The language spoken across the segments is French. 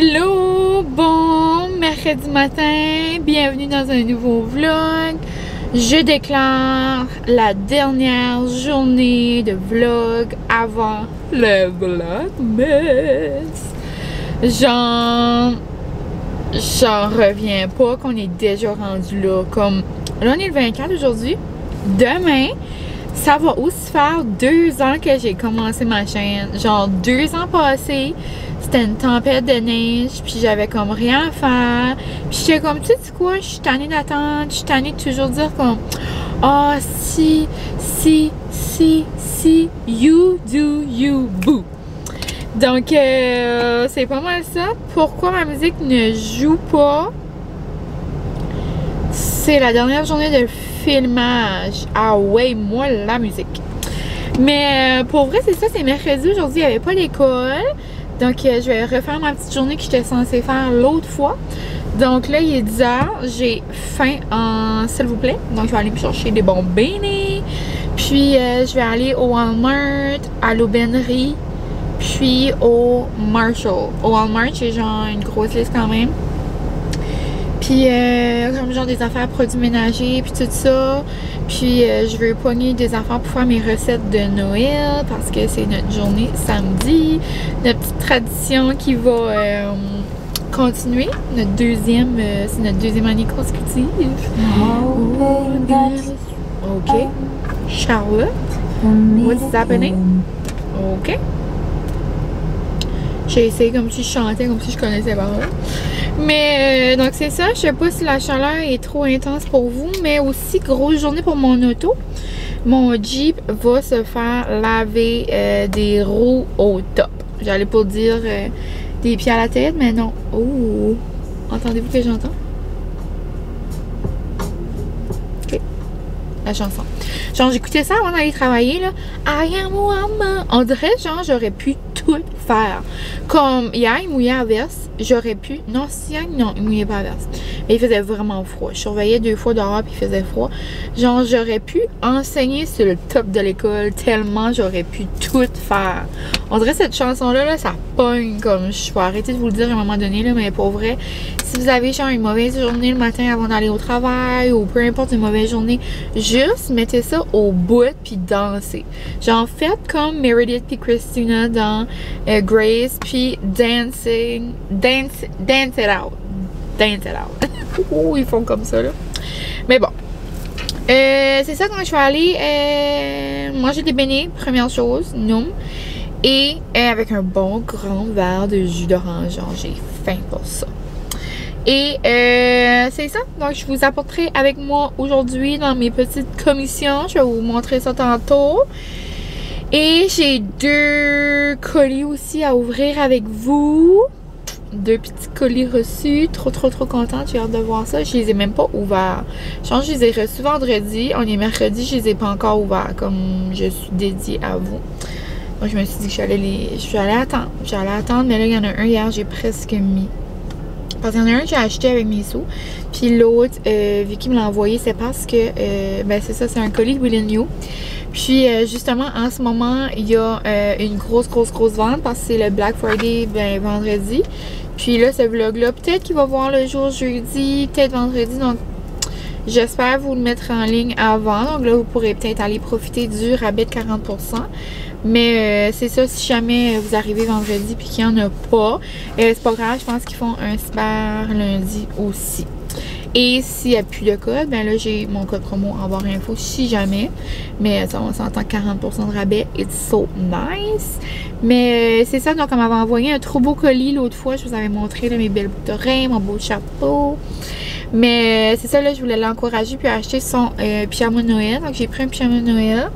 Hello! Bon mercredi matin, bienvenue dans un nouveau vlog. Je déclare la dernière journée de vlog avant le vlogmas. J'en reviens pas qu'on est déjà rendu là. Comme là on est le 24 aujourd'hui. Demain, ça va aussi faire 2 ans que j'ai commencé ma chaîne. Genre 2 ans passés. C'était une tempête de neige, puis j'avais comme rien à faire. Puis j'étais comme, tu sais quoi, je suis tannée d'attendre, je suis tannée de toujours dire comme, ah, si, you do you, boo. Donc, c'est pas mal ça. Pourquoi ma musique ne joue pas? C'est la dernière journée de filmage. Ah ouais, moi la musique. Mais pour vrai, c'est ça, c'est mercredi. Aujourd'hui, il n'y avait pas d'école. Donc, je vais refaire ma petite journée que j'étais censée faire l'autre fois. Donc là, il est 10 h. J'ai faim en s'il vous plaît. Donc, je vais aller me chercher des bons bénis. Puis, je vais aller au Walmart, à l'aubainerie, puis au Marshall. Au Walmart, j'ai genre une grosse liste quand même. Puis, comme genre des affaires produits ménagers, puis tout ça. Puis, je veux pogner des affaires pour faire mes recettes de Noël parce que c'est notre journée samedi. Notre petite tradition qui va continuer. Notre deuxième, c'est notre deuxième année consécutive. OK. Charlotte, what's happening? OK. J'ai essayé comme si je chantais, comme si je connaissais pas. Mais donc c'est ça, je sais pas si la chaleur est trop intense pour vous, mais aussi grosse journée pour mon auto. Mon Jeep va se faire laver des roues au top. J'allais pas dire des pieds à la tête, mais non. Oh, entendez-vous que j'entends? Ok, la chanson. Genre j'écoutais ça avant d'aller travailler là. I am woman. On dirait genre j'aurais pu tout faire. Comme hier il mouillait à verse. J'aurais pu, non, si, non, il mouillait pas à verse. Mais il faisait vraiment froid. Je surveillais 2 fois dehors puis il faisait froid. Genre, j'aurais pu enseigner sur le top de l'école tellement j'aurais pu tout faire. On dirait cette chanson-là, là, ça pogne comme, je vais arrêter de vous le dire à un moment donné, là, mais pour vrai, si vous avez genre une mauvaise journée le matin avant d'aller au travail ou peu importe une mauvaise journée, juste mettez ça au bout puis dansez. Genre, faites comme Meredith puis Christina dans Grace puis dance it out. Dance it out. Oh, ils font comme ça, là. Mais bon. C'est ça, quand je vais aller manger des beignets, première chose, non. Et avec un bon grand verre de jus d'orange. Genre, j'ai faim pour ça. Et c'est ça. Donc, je vous apporterai avec moi aujourd'hui dans mes petites commissions. Je vais vous montrer ça tantôt. Et j'ai 2 colis aussi à ouvrir avec vous. 2 petits colis reçus. Trop contente. J'ai hâte de voir ça. Je les ai même pas ouverts. Je pense que je les ai reçus vendredi. On est mercredi. Je les ai pas encore ouverts. Comme je suis dédiée à vous. Donc, je me suis dit que j'allais attendre. J'allais attendre. Mais là, il y en a un hier. J'ai presque mis. Parce qu'il y en a un que j'ai acheté avec mes sous. Puis l'autre, Vicky me l'a envoyé. C'est parce que, ben c'est ça. C'est un colis de Will & You. Puis justement en ce moment il y a une grosse vente parce que c'est le Black Friday vendredi. Puis là ce vlog là peut-être qu'il va voir le jour jeudi, peut-être vendredi, donc j'espère vous le mettre en ligne avant. Donc là vous pourrez peut-être aller profiter du rabais de 40%. Mais c'est ça, si jamais vous arrivez vendredi puis qu'il n'y en a pas, c'est pas grave, je pense qu'ils font un super lundi aussi. Et s'il n'y a plus de code, ben là j'ai mon code promo en barre info si jamais. Mais ça on s'entend 40% de rabais. It's so nice. Mais c'est ça, donc on m'avait envoyé un trop beau colis l'autre fois. Je vous avais montré là, mes belles boucles d'oreilles, mon beau chapeau. Mais c'est ça, là je voulais l'encourager puis acheter son pyjama de Noël. Donc j'ai pris un pyjama de Noël.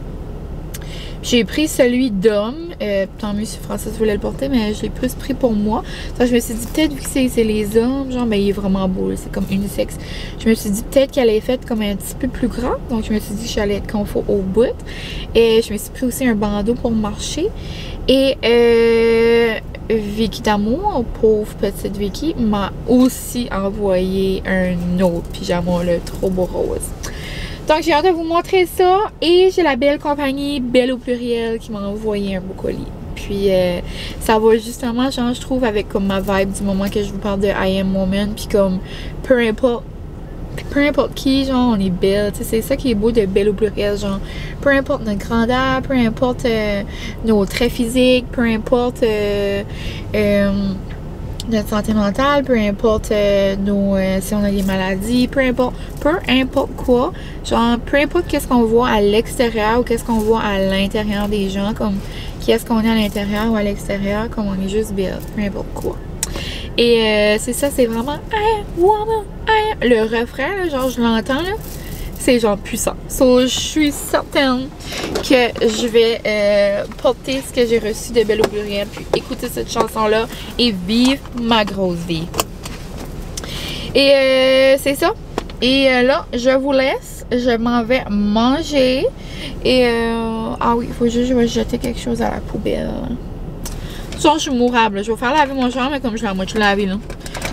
J'ai pris celui d'homme, tant mieux si Francis voulait le porter, mais je l'ai plus pris pour moi. Donc, je me suis dit, peut-être vu que c'est les hommes, genre, ben il est vraiment beau, c'est comme unisexe. Je me suis dit, peut-être qu'elle est faite comme un petit peu plus grand. Donc, je me suis dit que j'allais être confort au bout. Et je me suis pris aussi un bandeau pour marcher. Et Vicky d'amour, pauvre petite Vicky, m'a aussi envoyé un autre pyjama, le trop beau rose. Donc, j'ai hâte de vous montrer ça. Et j'ai la belle compagnie, belle au pluriel, qui m'a envoyé un beau colis. Puis, Puis ça va justement, genre, je trouve, avec comme ma vibe du moment que je vous parle de I Am Woman. Puis comme, peu importe qui, genre, on est belle. Tu sais, c'est ça qui est beau de belle au pluriel, genre. Peu importe notre grandeur, peu importe nos traits physiques, peu importe notre santé mentale, peu importe si on a des maladies, peu importe quoi, genre, peu importe qu'est-ce qu'on voit à l'extérieur ou qu'est-ce qu'on voit à l'intérieur des gens, comme qui est-ce qu'on est à l'intérieur ou à l'extérieur, comme on est juste belle, peu importe quoi. Et c'est ça, c'est vraiment le refrain, là, genre je l'entends là, c'est genre puissant. So, je suis certaine que je vais porter ce que j'ai reçu de Belle au pluriel, puis écouter cette chanson-là et vivre ma grosse vie. Et c'est ça. Et là, je vous laisse. Je m'en vais manger. Et ah oui, il faut juste que je vais jeter quelque chose à la poubelle. Genre, je suis mourable. Je vais faire laver mon genre, mais comme je l'ai à moitié lavé, là.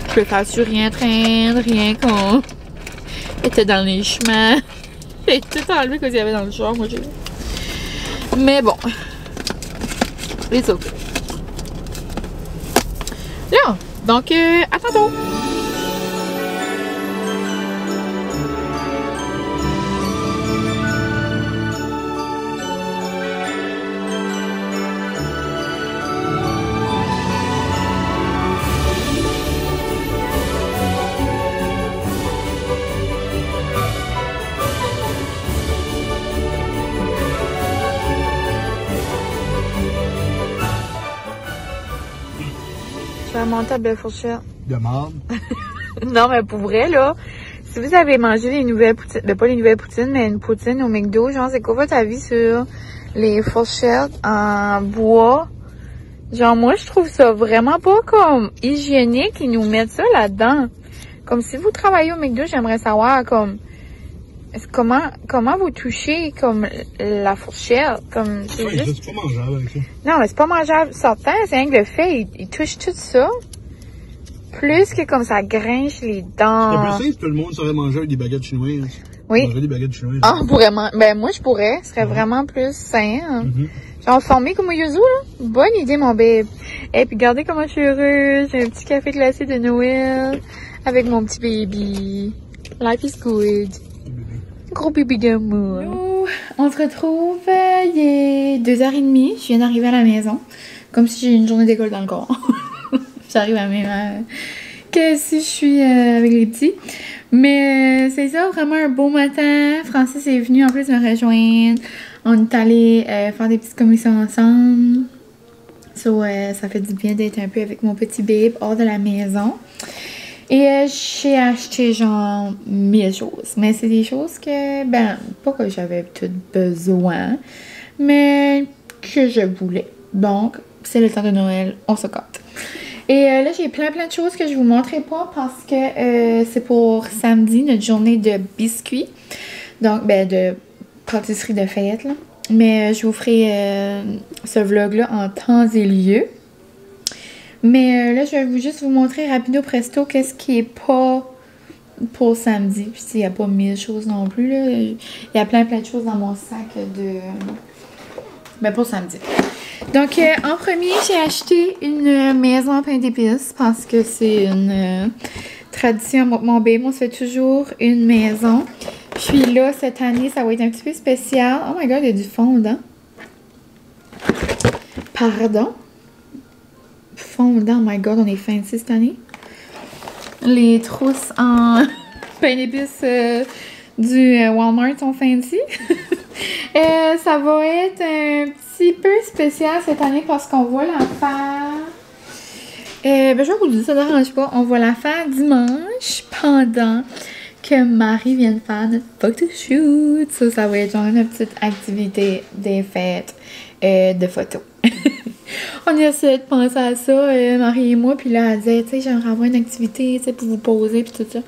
Je vais faire sur rien traîne, rien qu'on était dans les chemins. J'ai tout enlevé qu'il y avait dans le genre, moi j'ai. Mais bon. Les autres. Là, donc, à tantôt! Je vais monter à Belle Fourchette. De marde. Non, mais pour vrai, là, si vous avez mangé les nouvelles poutines, ben pas les nouvelles poutines, mais une poutine au McDo, genre, c'est quoi votre avis sur les fourchettes en bois? Genre, moi, je trouve ça vraiment pas comme hygiénique, ils nous mettent ça là-dedans. Comme si vous travaillez au McDo, j'aimerais savoir, comme, comment vous touchez, comme, la fourchette, comme, c'est Ouais, juste... c'est pas mangeable avec ça. Non, mais c'est pas mangeable sortant, c'est rien que le fait, il touche tout ça. Plus que comme ça grinche les dents. C'est plus simple, tout le monde saurait manger avec des baguettes chinoises. Oui. Manger des baguettes chinoises. Ah, vraiment. Ben, moi, je pourrais. Ce serait vraiment plus sain. Hein. Genre, formé comme au yuzu, là. Bonne idée, mon babe. Et puis, regardez comment je suis heureuse. J'ai un petit café glacé de Noël avec mon petit baby. Life is good. Gros bébé d'amour. Nous, on se retrouve, il est 2h30. Je viens d'arriver à la maison. Comme si j'ai une journée d'école dans le corps. J'arrive à même que si je suis avec les petits. Mais c'est ça, vraiment un beau matin. Francis est venu en plus me rejoindre. On est allé faire des petites commissions ensemble. So, ça fait du bien d'être un peu avec mon petit babe hors de la maison. Et j'ai acheté genre 1000 choses. Mais c'est des choses que, ben, pas que j'avais tout besoin, mais que je voulais. Donc, c'est le temps de Noël, on se gâte. Et là, j'ai plein de choses que je vous montrerai pas parce que c'est pour samedi, notre journée de biscuits. Donc, ben, de pâtisserie de fête, là. Mais je vous ferai ce vlog-là en temps et lieu. Mais là, je vais juste vous montrer rapido presto qu'est-ce qui est pas pour samedi. Puis il n'y a pas 1000 choses non plus, là. Il y a plein de choses dans mon sac de... Ben, pour samedi. Donc, en premier, j'ai acheté une maison en pain d'épices parce que c'est une tradition. Mon bébé, on se fait toujours une maison. Puis là, cette année, ça va être un petit peu spécial. Oh my god, il y a du fondant. Pardon? Fondant, oh my god, on est fancy cette année. Les trousses en pain d'épices du Walmart sont fancy. Ça va être un petit peu spécial cette année parce qu'on va la faire... ben, je vais vous le dire, ça ne dérange pas. On va la faire dimanche pendant que Marie vient de faire notre photoshoot. Ça va être genre une petite activité des fêtes de photos. On a essayé de penser à ça, Marie et moi, puis là, elle disait, tu sais, j'aimerais avoir une activité, tu sais, pour vous poser, puis tout ça.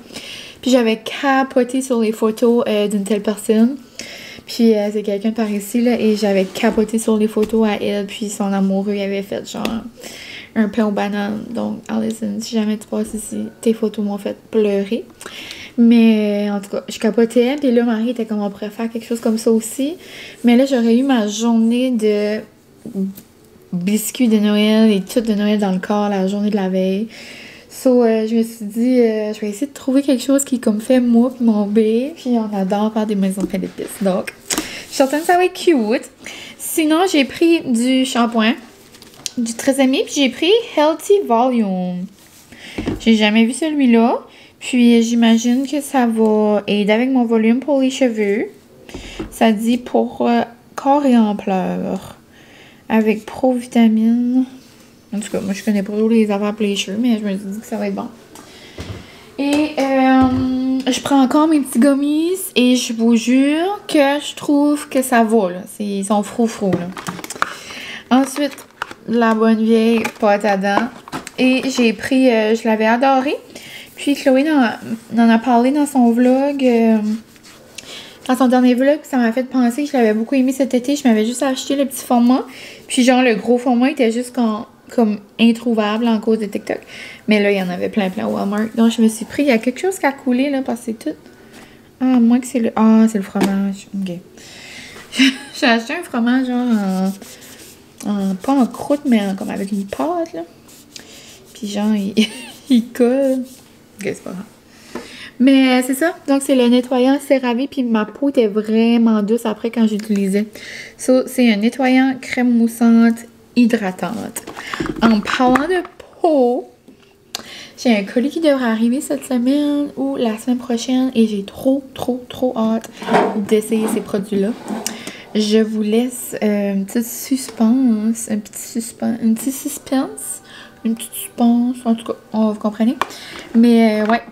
Puis j'avais capoté sur les photos d'une telle personne. Puis c'est quelqu'un par ici, là, et j'avais capoté sur les photos à elle, puis son amoureux, il avait fait genre un pain aux bananes. Donc, Allison, si jamais tu passes ici, tes photos m'ont fait pleurer. Mais en tout cas, je capotais, puis là, Marie était comme, on pourrait faire quelque chose comme ça aussi. Mais là, j'aurais eu ma journée de biscuits de Noël et tout de Noël dans le corps la journée de la veille. So, je me suis dit, je vais essayer de trouver quelque chose qui comme fait moi et mon bébé. Puis on adore faire des maisons pleines d'épices. Donc, je suis certaine que ça va être cute. Sinon, j'ai pris du shampoing du Tresemme, puis j'ai pris Healthy Volume. J'ai jamais vu celui-là. Puis j'imagine que ça va aider avec mon volume pour les cheveux. Ça dit pour corps et ampleur. Avec pro-vitamine. En tout cas, moi je connais pas les affaires pour les cheveux, mais je me dis que ça va être bon. Et je prends encore mes petits gummies et je vous jure que je trouve que ça va, là. Ils sont froufrous, là. Ensuite, la bonne vieille pâte à dents. Et j'ai pris, je l'avais adoré. Puis Chloé en a parlé dans son vlog, dans son dernier vlog, ça m'a fait penser que je l'avais beaucoup aimé cet été. Je m'avais juste acheté le petit format. Puis genre, le gros format était juste comme introuvable en cause de TikTok. Mais là, il y en avait plein au Walmart. Donc, je me suis pris, il y a quelque chose qui a coulé, là, parce que c'est tout. Ah, moi que c'est le... Ah, c'est le fromage. OK. J'ai acheté un fromage, genre, pas en croûte, mais comme avec une pâte, là. Puis genre, il colle. OK, c'est pas grave. Mais c'est ça. Donc, c'est le nettoyant CeraVe. Puis ma peau était vraiment douce après quand j'utilisais. So, c'est un nettoyant crème moussante hydratante. En parlant de peau, j'ai un colis qui devrait arriver cette semaine ou la semaine prochaine. Et j'ai trop hâte d'essayer ces produits-là. Je vous laisse une petite suspense. Un petit suspense. Une petite suspense. En tout cas, vous comprenez. Mais ouais.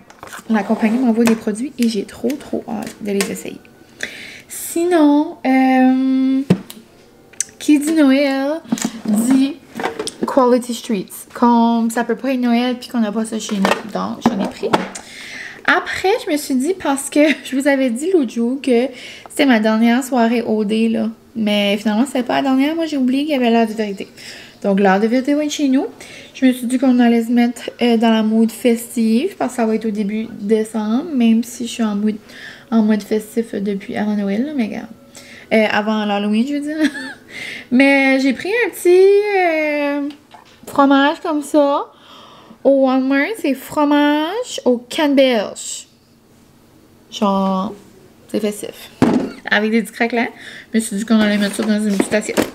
La compagnie m'envoie des produits et j'ai trop hâte de les essayer. Sinon, qui dit Noël, dit Quality Streets. Comme ça peut pas être Noël puis qu'on n'a pas ça chez nous. Donc, j'en ai pris. Après, je me suis dit, parce que je vous avais dit l'autre jour que c'était ma dernière soirée OD, là. Mais finalement, c'était pas la dernière. Moi, j'ai oublié qu'il y avait l'heure de vérité. Donc, l'heure de vérité va être chez nous. Je me suis dit qu'on allait se mettre dans la mode festive parce que ça va être au début décembre, même si je suis en mode festif depuis avant Noël, là, mais regarde. Avant l'Halloween, je veux dire. Mais j'ai pris un petit fromage comme ça. Au Walmart, c'est fromage au canneberge. Genre, c'est festif. Avec des petits craquelins. Je me suis dit qu'on allait mettre ça dans une petite assiette.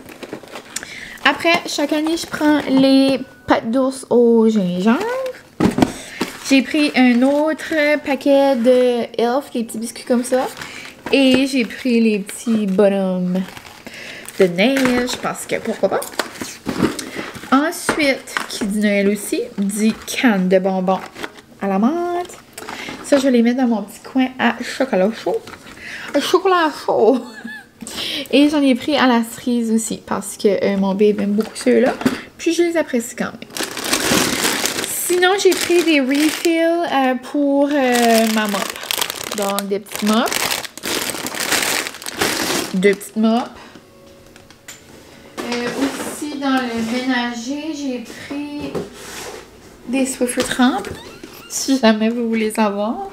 Après, chaque année, je prends les pâtes d'ours au gingembre. J'ai pris un autre paquet de Elf, les petits biscuits comme ça. Et j'ai pris les petits bonhommes de neige, parce que pourquoi pas. Ensuite, qui dit Noël aussi, dit canne de bonbons à la menthe. Ça, je vais les mettre dans mon petit coin à chocolat chaud. Chocolat chaud! Et j'en ai pris à la cerise aussi, parce que mon bébé aime beaucoup ceux-là. Puis je les apprécie quand même. Sinon, j'ai pris des refills pour ma mop. Donc, des petites mops. Deux petites mops. Aussi, dans le ménager, j'ai pris des Swiffer Trump. Si jamais vous voulez savoir.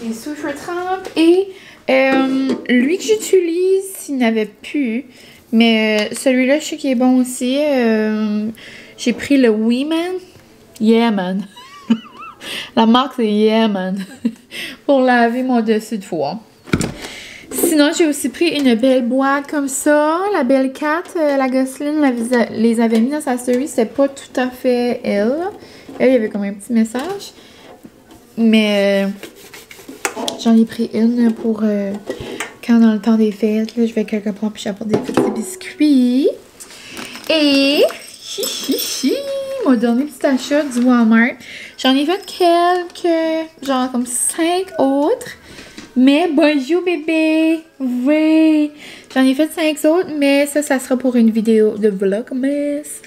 Des Swiffer Trump. Et lui que j'utilise, s'il n'avait plus. Mais celui-là, je sais qu'il est bon aussi. J'ai pris le Weeman. Yeah, man. La marque, c'est Yeah, man. Pour laver mon dessus de foie. Sinon, j'ai aussi pris une belle boîte comme ça. La belle Cat, la Gosseline les avait mis dans sa story. C'était pas tout à fait elle. Elle, il y avait comme un petit message. Mais j'en ai pris une pour quand dans le temps des fêtes, là, je vais quelque part puis j'apporte des petits biscuits. Et mon dernier petit achat du Walmart. J'en ai fait quelques, genre comme 5 autres. Mais bonjour bébé! Oui! J'en ai fait 5 autres, mais ça sera pour une vidéo de vlogmas.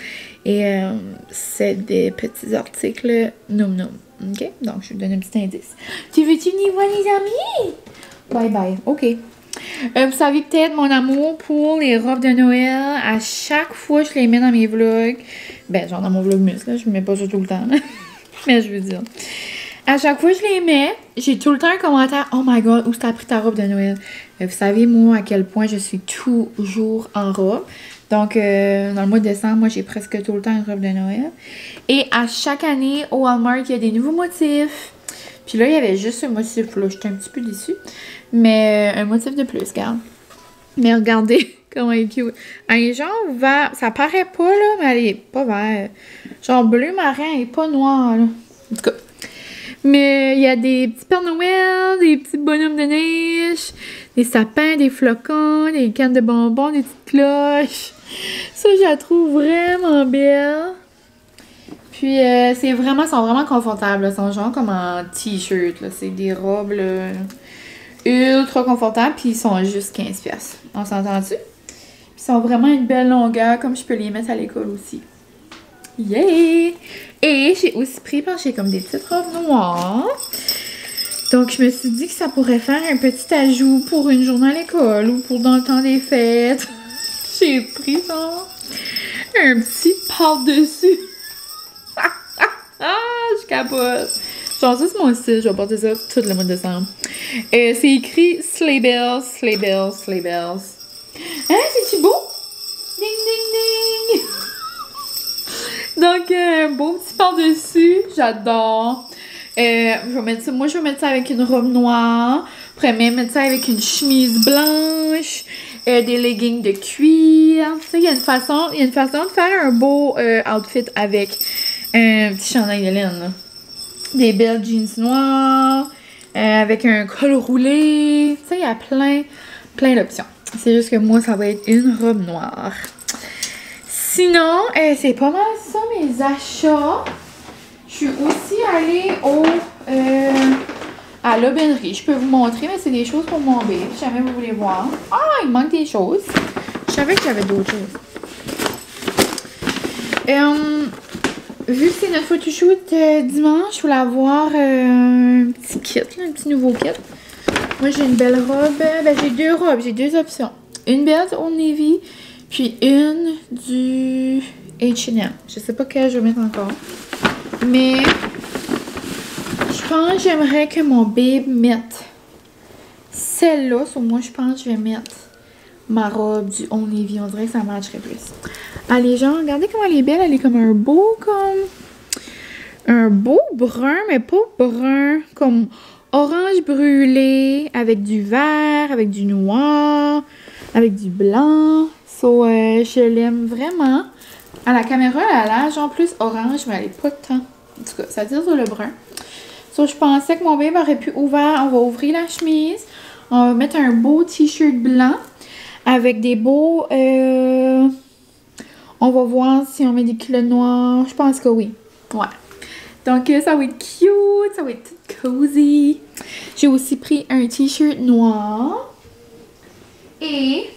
Et c'est des petits articles nom. OK? Donc, je vous donne un petit indice. Tu veux-tu venir voir les amis? Bye bye. OK. Vous savez peut-être mon amour pour les robes de Noël. À chaque fois, je les mets dans mes vlogs. Ben, genre dans mon vlogmas, là. Je ne mets pas ça tout le temps. Mais je veux dire. À chaque fois que je les mets, j'ai tout le temps un commentaire. Oh my god, où t'as pris ta robe de Noël? Vous savez, moi, à quel point je suis toujours en robe. Donc, dans le mois de décembre, moi, j'ai presque tout le temps une robe de Noël. Et à chaque année, au Walmart, il y a des nouveaux motifs. Puis là, il y avait juste un motif là. J'étais un petit peu déçue. Mais un motif de plus, regarde. Mais regardez comment elle est cute. Elle est genre vert. Ça paraît pas, là, mais elle est pas vert. Genre bleu marin, elle est pas noire, là. En tout cas. Mais il y a des petits Pères Noël, des petits bonhommes de neige, des sapins, des flocons, des cannes de bonbons, des petites cloches. Ça, je la trouve vraiment belle. Puis, c'est vraiment, sont vraiment confortables. Là. Ils sont genre comme en t-shirt. C'est des robes là, ultra confortables. Puis, ils sont juste 15$. On s'entend-tu? Ils sont vraiment une belle longueur, comme je peux les mettre à l'école aussi. Yeah! Et j'ai aussi pris, parce que j'ai comme des petites robes noires. Donc, je me suis dit que ça pourrait faire un petit ajout pour une journée à l'école ou pour dans le temps des fêtes. J'ai pris, genre, un petit par-dessus. Je capote. Genre, ça, c'est mon style. Je vais porter ça tout le mois de décembre. C'est écrit Sleigh Bells, Sleigh Bells, Sleigh Bells. Hein, c'est-tu beau? Ding, ding, ding! Donc, un beau petit par-dessus. J'adore. Je vais mettre ça. Moi, je vais mettre ça avec une robe noire. Après, même mettre ça avec une chemise blanche. Des leggings de cuir. Tu sais, il y a une façon de faire un beau outfit avec un petit chandail de laine. Là. Des belles jeans noires. Avec un col roulé. Tu sais, il y a plein d'options. C'est juste que moi, ça va être une robe noire. Sinon, c'est pas mal ça mes achats. Je suis aussi allée à l'aubainerie. Je peux vous montrer, mais c'est des choses pour mon bébé. Si jamais vous voulez voir. Ah, il manque des choses. Je savais qu'il y avait d'autres choses. Vu que c'est notre photoshoot dimanche, je voulais avoir un petit kit, là, un petit nouveau kit. Moi, j'ai une belle robe. Ben, j'ai deux robes, j'ai deux options. Une belle de Old Navy, puis une du H&M. Je sais pas quelle je vais mettre encore. Mais je pense que j'aimerais que mon babe mette celle-là. Sur moi, je pense que je vais mettre ma robe du Old Navy. On dirait que ça matcherait plus. Allez, genre, regardez comment elle est belle. Elle est comme un beau brun, mais pas brun. Comme orange brûlé, avec du vert, avec du noir, avec du blanc. So, je l'aime vraiment. À la caméra, elle a l'air genre plus orange, mais elle est pas tant. En tout cas, ça tire sur le brun. So, je pensais que mon bébé aurait pu ouvrir. On va ouvrir la chemise. On va mettre un beau t-shirt blanc avec des beaux... On va voir si on met des culottes noires. Je pense que oui. Ouais. Donc, ça va être cute. Ça va être tout cozy. J'ai aussi pris un t-shirt noir. Et...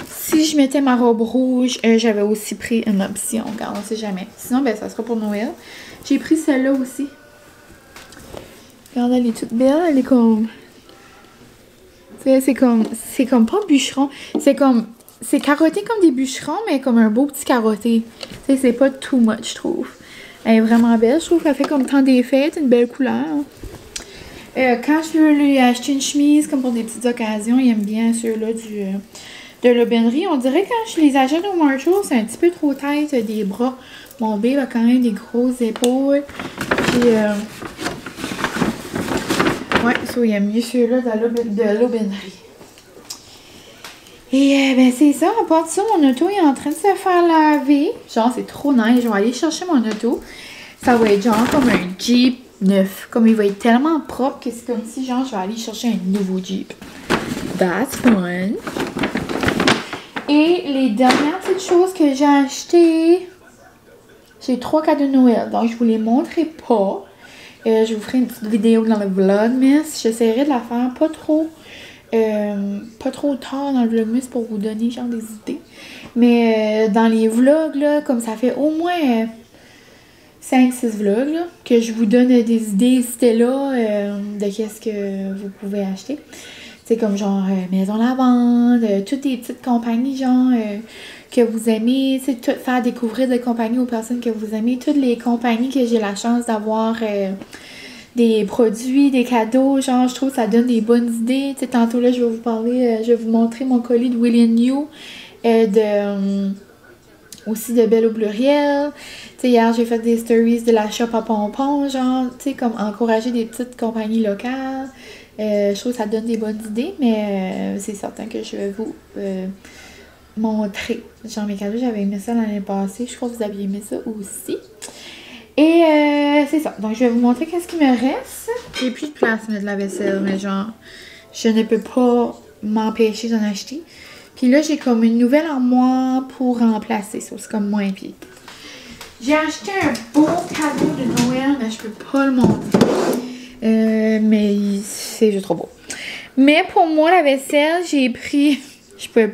si je mettais ma robe rouge, j'avais aussi pris une option. Regarde, on sait jamais. Sinon, ben, ça sera pour Noël. J'ai pris celle-là aussi. Regarde, elle est toute belle. Elle est comme... c'est comme pas bûcheron. C'est carotté comme des bûcherons, mais comme un beau petit carotté. Tu sais, c'est pas too much, je trouve. Elle est vraiment belle. Je trouve qu'elle fait comme temps des fêtes, une belle couleur. Quand je veux lui acheter une chemise, comme pour des petites occasions, il aime bien ceux-là de l'aubainerie. On dirait que quand je les achète au Marshall, c'est un petit peu trop tête des bras. Mon bébé a quand même des grosses épaules. Puis, ouais, ça, il aime mieux ceux-là de l'aubainerie. Et ben c'est ça, à part de ça, mon auto est en train de se faire laver. Genre, c'est trop nice. Je vais aller chercher mon auto. Ça va être genre comme un Jeep neuf. Comme il va être tellement propre que c'est comme si genre je vais aller chercher un nouveau Jeep. That's fun. Et les dernières petites choses que j'ai achetées, j'ai 3 cadeaux de Noël. Donc je vous les montrerai pas. Je vous ferai une petite vidéo dans le Vlogmas. J'essaierai de la faire pas trop tard dans le Vlogmas pour vous donner genre des idées. Mais dans les vlogs, là, comme ça fait au moins 5-6 vlogs, là, que je vous donne des idées, c'était là, de qu'est-ce que vous pouvez acheter. C'est comme genre Maison Lavande, toutes des petites compagnies genre que vous aimez, tu sais, tout faire découvrir des compagnies aux personnes que vous aimez, toutes les compagnies que j'ai la chance d'avoir des produits, des cadeaux, genre je trouve que ça donne des bonnes idées. Tu sais, tantôt là, je vais vous parler, je vais vous montrer mon colis de William New, aussi de Belle au pluriel. Tu sais, hier, j'ai fait des stories de la shop à pompons, genre, tu sais, comme encourager des petites compagnies locales. Je trouve que ça donne des bonnes idées, mais c'est certain que je vais vous montrer. Genre, mes cadeaux, j'avais aimé ça l'année passée. Je crois que vous aviez aimé ça aussi. Et c'est ça. Donc, je vais vous montrer qu'est-ce qui me reste. J'ai plus de place à mettre de la vaisselle, mais genre, je ne peux pas m'empêcher d'en acheter. Puis là, j'ai comme une nouvelle armoire pour remplacer ça. C'est comme moins pire. J'ai acheté un beau cadeau de Noël, mais je peux pas le montrer. Mais c'est juste trop beau. Mais pour moi, la vaisselle, j'ai pris... Je pouvais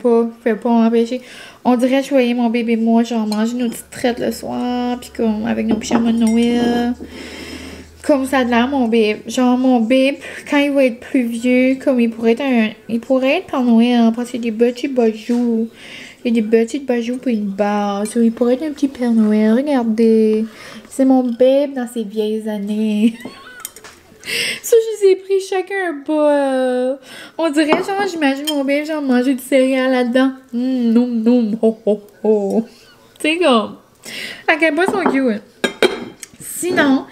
pas m'empêcher. On dirait que je voyais mon bébé et moi, genre, manger nos petites traites le soir, puis comme avec nos pyjamas de Noël. Comme ça a de l'air, mon bébé. Genre, mon bébé, quand il va être plus vieux, comme il pourrait être Père Noël, hein, parce qu'il y a des petits bajoux. Il y a des petits bajoux pour une base. Il pourrait être un petit Père Noël. Regardez. C'est mon bébé dans ses vieilles années. Ça, je les ai pris chacun un bol. On dirait, genre, j'imagine mon bébé, genre, manger du céréal là-dedans. Noum, ho, ho, ho. Tu sais, comme, à quel point ils sont cute. Sinon,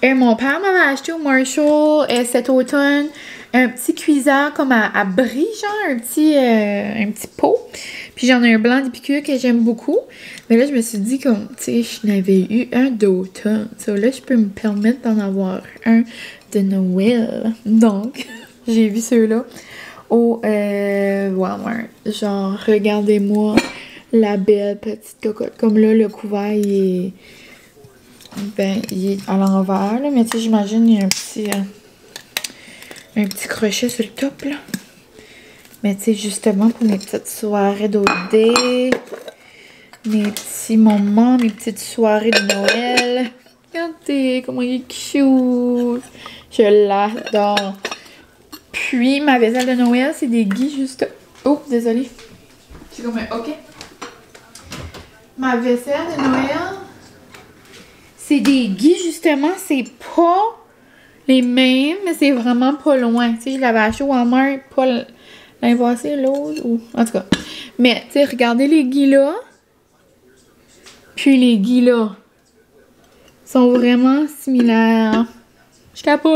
mon père m'avait acheté au Marshall cet automne un petit cuiseur comme à brie, genre, un petit pot. Puis j'en ai un blanc d'Épicure que j'aime beaucoup. Mais là, je me suis dit, comme, tu sais, je n'avais eu un d'automne. Ça, là, je peux me permettre d'en avoir un de Noël. Donc, j'ai vu ceux-là au Walmart. Genre, regardez-moi la belle petite cocotte. Comme là, le couvert, il est à l'envers, là. Mais tu sais, j'imagine, il y a un petit crochet sur le top, là. Mais tu sais, justement, pour mes petites soirées d'OD, mes petits moments, mes petites soirées de Noël. Regardez comment il est cute. Je l'adore. Puis, ma vaisselle de Noël, c'est des Guy juste... Oh, désolée. C'est comme un OK. Ma vaisselle de Noël, c'est des Guy, justement. C'est pas les mêmes, mais c'est vraiment pas loin. Tu sais, je l'avais acheté au Walmart, pas l'année passée, l'autre, ou... En tout cas. Mais, tu sais, regardez les Guy là. Puis les Guy là. Sont vraiment similaires. Je capote.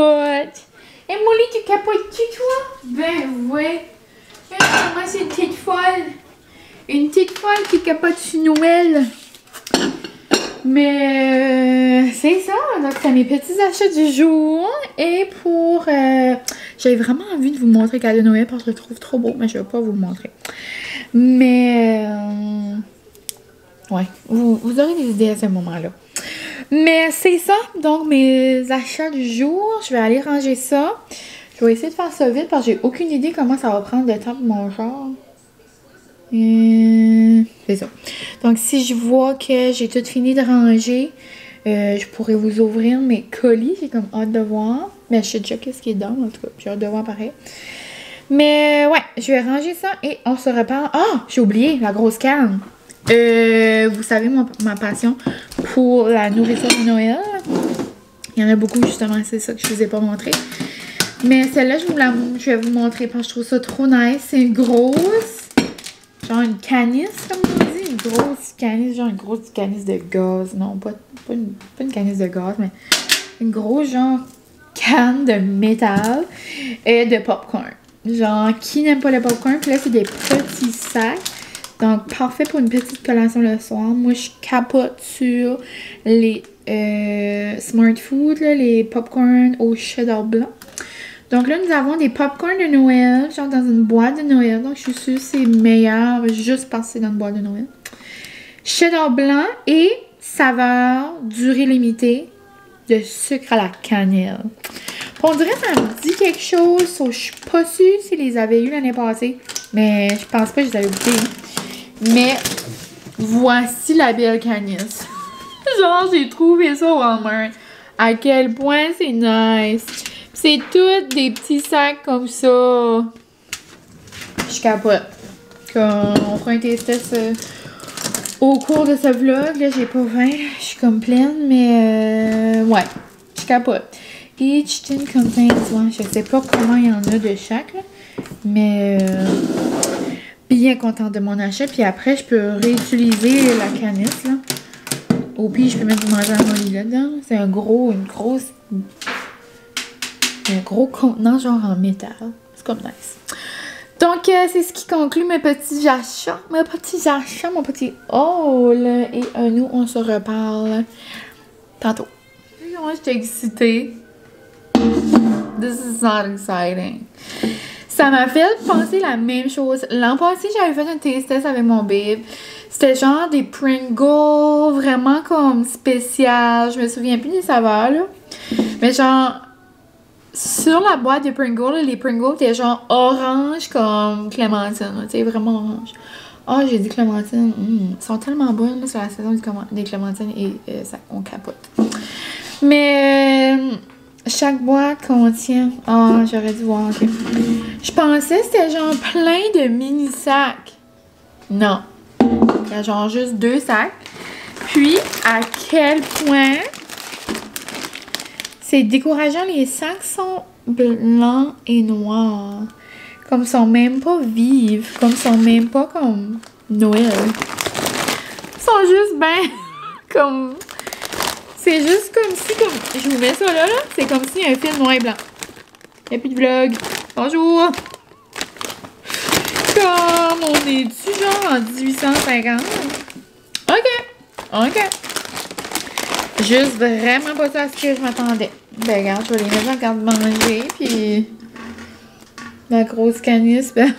Et Molly, tu capotes-tu, toi? Ben, ouais. Moi, c'est une petite folle. Une petite folle qui capote sur Noël. Mais c'est ça. Donc, c'est mes petits achats du jour. Et pour... j'avais vraiment envie de vous montrer le cadeau de Noël parce que je le trouve trop beau. Mais je ne vais pas vous le montrer. Mais... ouais. Vous aurez des idées à ce moment-là. Mais c'est ça, donc mes achats du jour. Je vais aller ranger ça. Je vais essayer de faire ça vite parce que j'ai aucune idée comment ça va prendre de temps pour mon genre. C'est ça. Donc si je vois que j'ai tout fini de ranger, je pourrais vous ouvrir mes colis. J'ai comme hâte de voir. Mais je sais déjà qu'est-ce qui est dedans, en tout cas. J'ai hâte de voir pareil. Mais ouais, je vais ranger ça et on se reparle. Ah, j'ai oublié la grosse canne. Vous savez ma passion pour la nourriture de Noël. Il y en a beaucoup justement, c'est ça que je ne vous ai pas montré. Mais celle-là, je vais vous montrer parce que je trouve ça trop nice. C'est une grosse, genre une canisse comme on dit. Une grosse canisse, genre une grosse canisse de gaz. Non, pas une canisse de gaz, mais une grosse genre canne de métal et de popcorn. Genre, qui n'aime pas le popcorn? Puis là, c'est des petits sacs. Donc, parfait pour une petite collation le soir. Moi, je capote sur les Smart Food, là, les popcorn au cheddar blanc. Donc là, nous avons des popcorn de Noël, genre dans une boîte de Noël. Donc, je suis sûre que c'est meilleur juste parce que c'est dans une boîte de Noël. Cheddar blanc et saveur durée limitée de sucre à la cannelle. On dirait que ça me dit quelque chose. So, je suis pas sûre s'ils les avaient eu l'année passée. Mais je pense pas que je les avais goûtés. Mais voici la belle canisse. Genre, j'ai trouvé ça au Walmart. À quel point c'est nice. C'est tous des petits sacs comme ça. je capote. On fera un taste test au cours de ce vlog. Là, j'ai pas faim. Je suis comme pleine, mais ouais, je capote. Each tin contains, ouais, je sais pas comment il y en a de chaque, là, mais bien contente de mon achat. Puis après, je peux réutiliser la canisse, là. Au pire, je peux mettre du manger à molly là-dedans. C'est un gros contenant genre en métal. C'est comme nice. Donc, c'est ce qui conclut mes petits achats. Mon petit haul. Et nous, on se reparle tantôt. Moi, j'étais excitée. This is not exciting. Ça m'a fait penser la même chose. L'an passé, j'avais fait un taste test avec mon babe. C'était genre des Pringles, vraiment comme spécial. Je me souviens plus des saveurs, là. Mais genre, sur la boîte de Pringles, là, les Pringles étaient genre orange comme clémentine. Tu sais, vraiment orange. Oh, j'ai dit clémentine. Ils sont tellement bonnes, là, sur la saison des clémentines et ça, on capote. Mais chaque boîte contient... Ah, j'aurais dû voir. Okay. Je pensais que c'était genre plein de mini-sacs. Non. Il y a genre juste 2 sacs. Puis, à quel point c'est décourageant. Les sacs sont blancs et noirs. Comme ils sont même pas vifs. Comme ils sont même pas comme Noël. Ils sont juste ben comme... C'est juste comme si, je vous mets ça là, c'est comme si un film noir et blanc. Il n'y a plus de vlog. Bonjour! Comme on est-tu genre en 1850? Ok. Juste vraiment pas ça à ce que je m'attendais. Ben regarde, je vais les mettre dans le garde-manger, puis la grosse canisse, ben,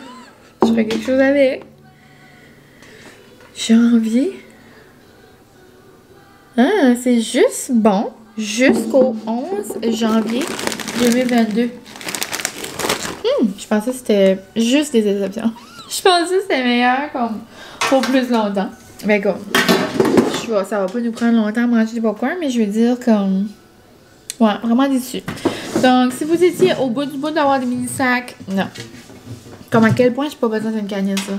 je ferai quelque chose avec. Janvier. Ah, c'est juste bon jusqu'au 11 janvier 2022. Je pensais que c'était juste des exceptions. Je pensais que c'était meilleur comme pour plus longtemps. Mais comme, ça va pas nous prendre longtemps à manger du popcorn, mais je veux dire comme... Ouais, vraiment déçue. Donc, si vous étiez au bout du bout d'avoir des mini-sacs, non. Comme à quel point j'ai pas besoin d'une canisse, là.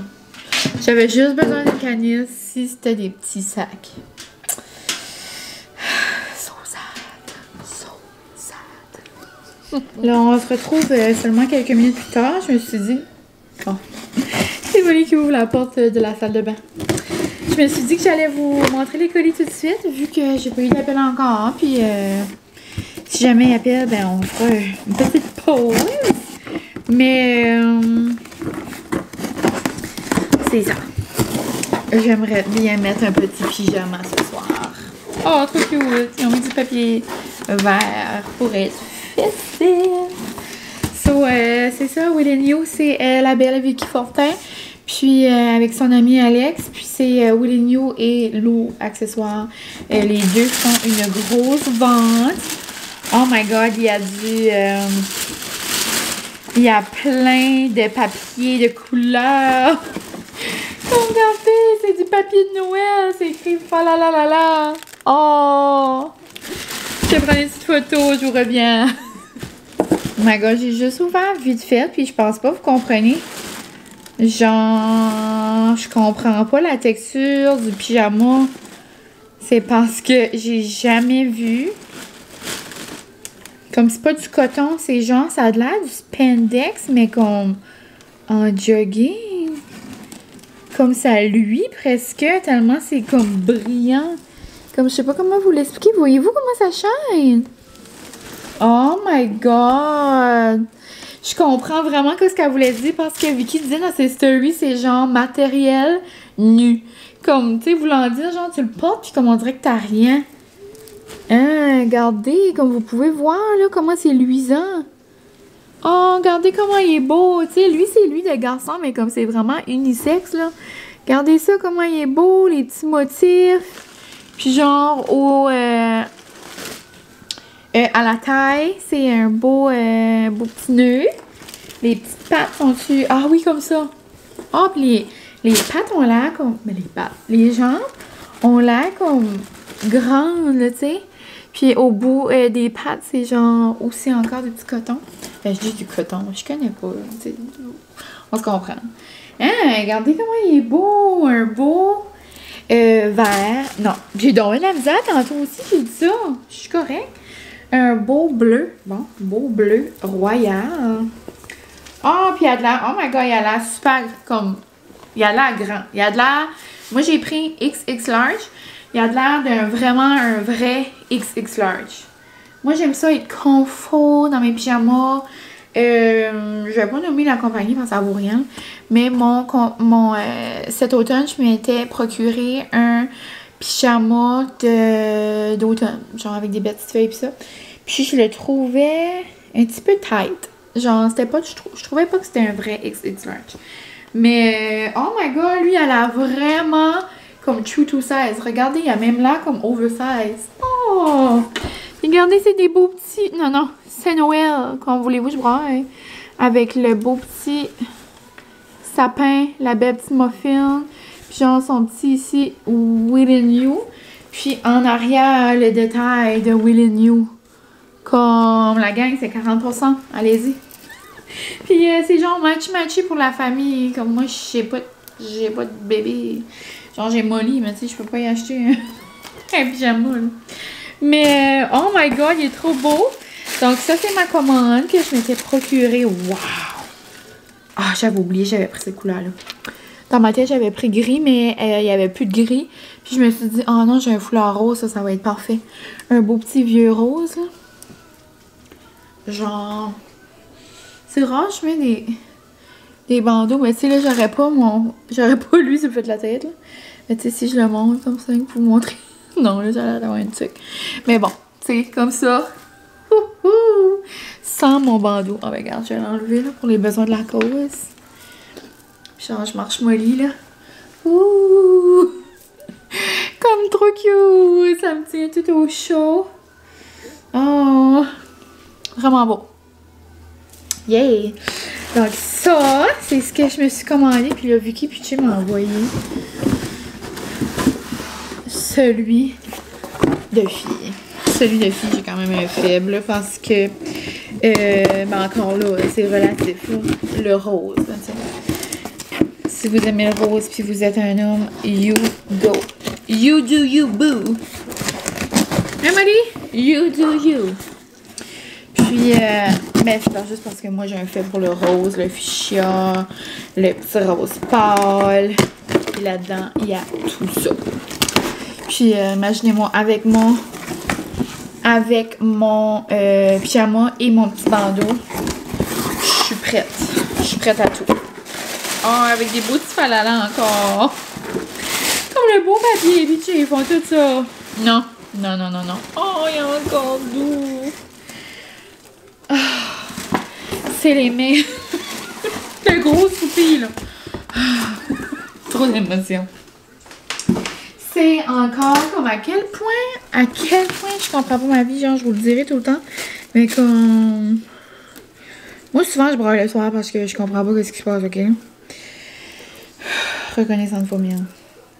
J'avais juste besoin d'une canisse si c'était des petits sacs. Là, on se retrouve seulement quelques minutes plus tard. Je me suis dit... Bon. C'est Molly qui ouvre la porte de la salle de bain. Je me suis dit que j'allais vous montrer les colis tout de suite, vu que j'ai pas eu d'appel encore. Puis, si jamais il appelle, ben on fera une petite pause. Mais, c'est ça. J'aimerais bien mettre un petit pyjama ce soir. Oh, trop cute! Ils ont mis du papier vert pour être festif. So, c'est ça, Will & You, c'est la belle Vicky Fortin. Puis, avec son ami Alex. Puis, c'est Will & You et Lou Accessoires. Les deux font une grosse vente. Oh my God, il y a il y a plein de papiers de couleurs. Regardez, c'est du papier de Noël. C'est écrit « Fa la la la la ». Oh! Je prends une petite photo, je vous reviens. Oh my God, j'ai juste ouvert vite fait, puis je pense pas, vous comprenez. Genre, je comprends pas la texture du pyjama. C'est parce que j'ai jamais vu. Comme c'est pas du coton, c'est genre, ça a l'air du spandex, mais comme en jogging. Comme ça luit presque, tellement c'est comme brillant. Comme je sais pas comment vous l'expliquer. Voyez-vous comment ça shine? Oh my God! Je comprends vraiment ce qu'elle voulait dire parce que Vicky disait dans ses stories, c'est genre matériel nu. Comme, tu sais, voulant dire, genre, tu le portes puis comme on dirait que t'as rien. Hein, regardez, comme vous pouvez voir, là, comment c'est luisant. Oh, regardez comment il est beau. Tu sais, lui, c'est lui de garçon, mais comme c'est vraiment unisexe, là. Regardez ça, comment il est beau, les petits motifs. Puis genre, à la taille, c'est un beau petit nœud. Les petites pattes sont-tu... Ah oui, comme ça. Ah, puis les pattes ont l'air comme... Mais les jambes ont l'air comme grandes, là, tu sais. Puis au bout des pattes, c'est genre aussi encore du petit coton. Ben, je dis du coton, je connais pas. T'sais. On se comprend. Hein, regardez comment il est beau. Un beau vert. Non, j'ai donné la misère tantôt aussi, j'ai dit ça. Je suis correct. Un beau bleu. Bon, beau bleu royal. Oh, puis il a de l'air... Oh my God, il a l'air super comme... Il a l'air grand. Il a de l'air... Moi, j'ai pris XX large. Il a de l'air d'un vraiment un vrai XX large. Moi, j'aime ça être confort dans mes pyjamas. Je vais pas nommer la compagnie parce que ça vaut rien. Mais cet automne, je m'étais procuré un pyjama d'automne. Genre avec des petites feuilles et ça. Puis je le trouvais un petit peu tight. Genre, c'était pas... Je trouvais pas que c'était un vrai XX large. Mais, oh my God, lui, il a l'air vraiment comme true to size. Regardez, il a même l'air comme oversize. Oh! Regardez, c'est des beaux petits... Non, non, c'est Noël. Comme voulez-vous, je braille. Avec le beau petit sapin, la belle petite muffin. Puis genre, son petit ici, Within You. Puis en arrière, le détail de Within You. Comme la gang, c'est 40%. Allez-y. Puis c'est genre matchy pour la famille. Comme moi, j'ai pas de bébé. Genre, j'ai Molly, mais tu sais, je peux pas y acheter un pyjama, là. Mais, oh my God, il est trop beau. Donc, ça, c'est ma commande que je m'étais procurée. Wow! Ah, j'avais oublié, j'avais pris cette couleur-là. Dans ma tête, j'avais pris gris, mais il y avait plus de gris. Puis je me suis dit, oh non, j'ai un foulard rose, ça va être parfait. Un beau petit vieux rose, là. Genre... C'est rare, je mets des bandeaux, mais tu sais, là, j'aurais pas lui sur le fait de la tête, là. Mais tu sais, si je le montre comme ça, pour vous montrer. Non, là, j'ai l'air d'avoir une truc. Mais bon, tu sais, comme ça. Sans mon bandeau. Oh, ben, regarde, je vais l'enlever, là, pour les besoins de la cause. Genre, je marche molly, là. Ouh! Comme trop cute! Ça me tient tout au chaud. Oh! Vraiment beau. Yay! Donc ça, c'est ce que je me suis commandé. Puis là, Vicky Pucci m'a envoyé celui de fille. Celui de fille, j'ai quand même un faible là, parce que, ben encore là, c'est relatif. Là. Le rose. Là, si vous aimez le rose puis vous êtes un homme, you go. You do you, boo. Hein, Molly? You do you. Puis, ben, c'est juste parce que moi, j'ai un fait pour le rose, le fuchsia, le petit rose pâle. Et là-dedans, il y a tout ça. Puis, imaginez-moi, avec mon pyjama et mon petit bandeau, je suis prête. Je suis prête à tout. Oh, avec des beaux petits falalas encore. Comme le beau papier, bitch, ils font tout ça. Non, non, non, non, non. Oh, il y a encore doux. C'est les mains. Le gros soupir, là. Trop d'émotions. C'est encore comme à quel point je comprends pas ma vie. Genre, je vous le dirai tout le temps. Mais comme... Moi, souvent, je braille le soir parce que je comprends pas ce qui se passe, ok? Reconnaissante fois mille.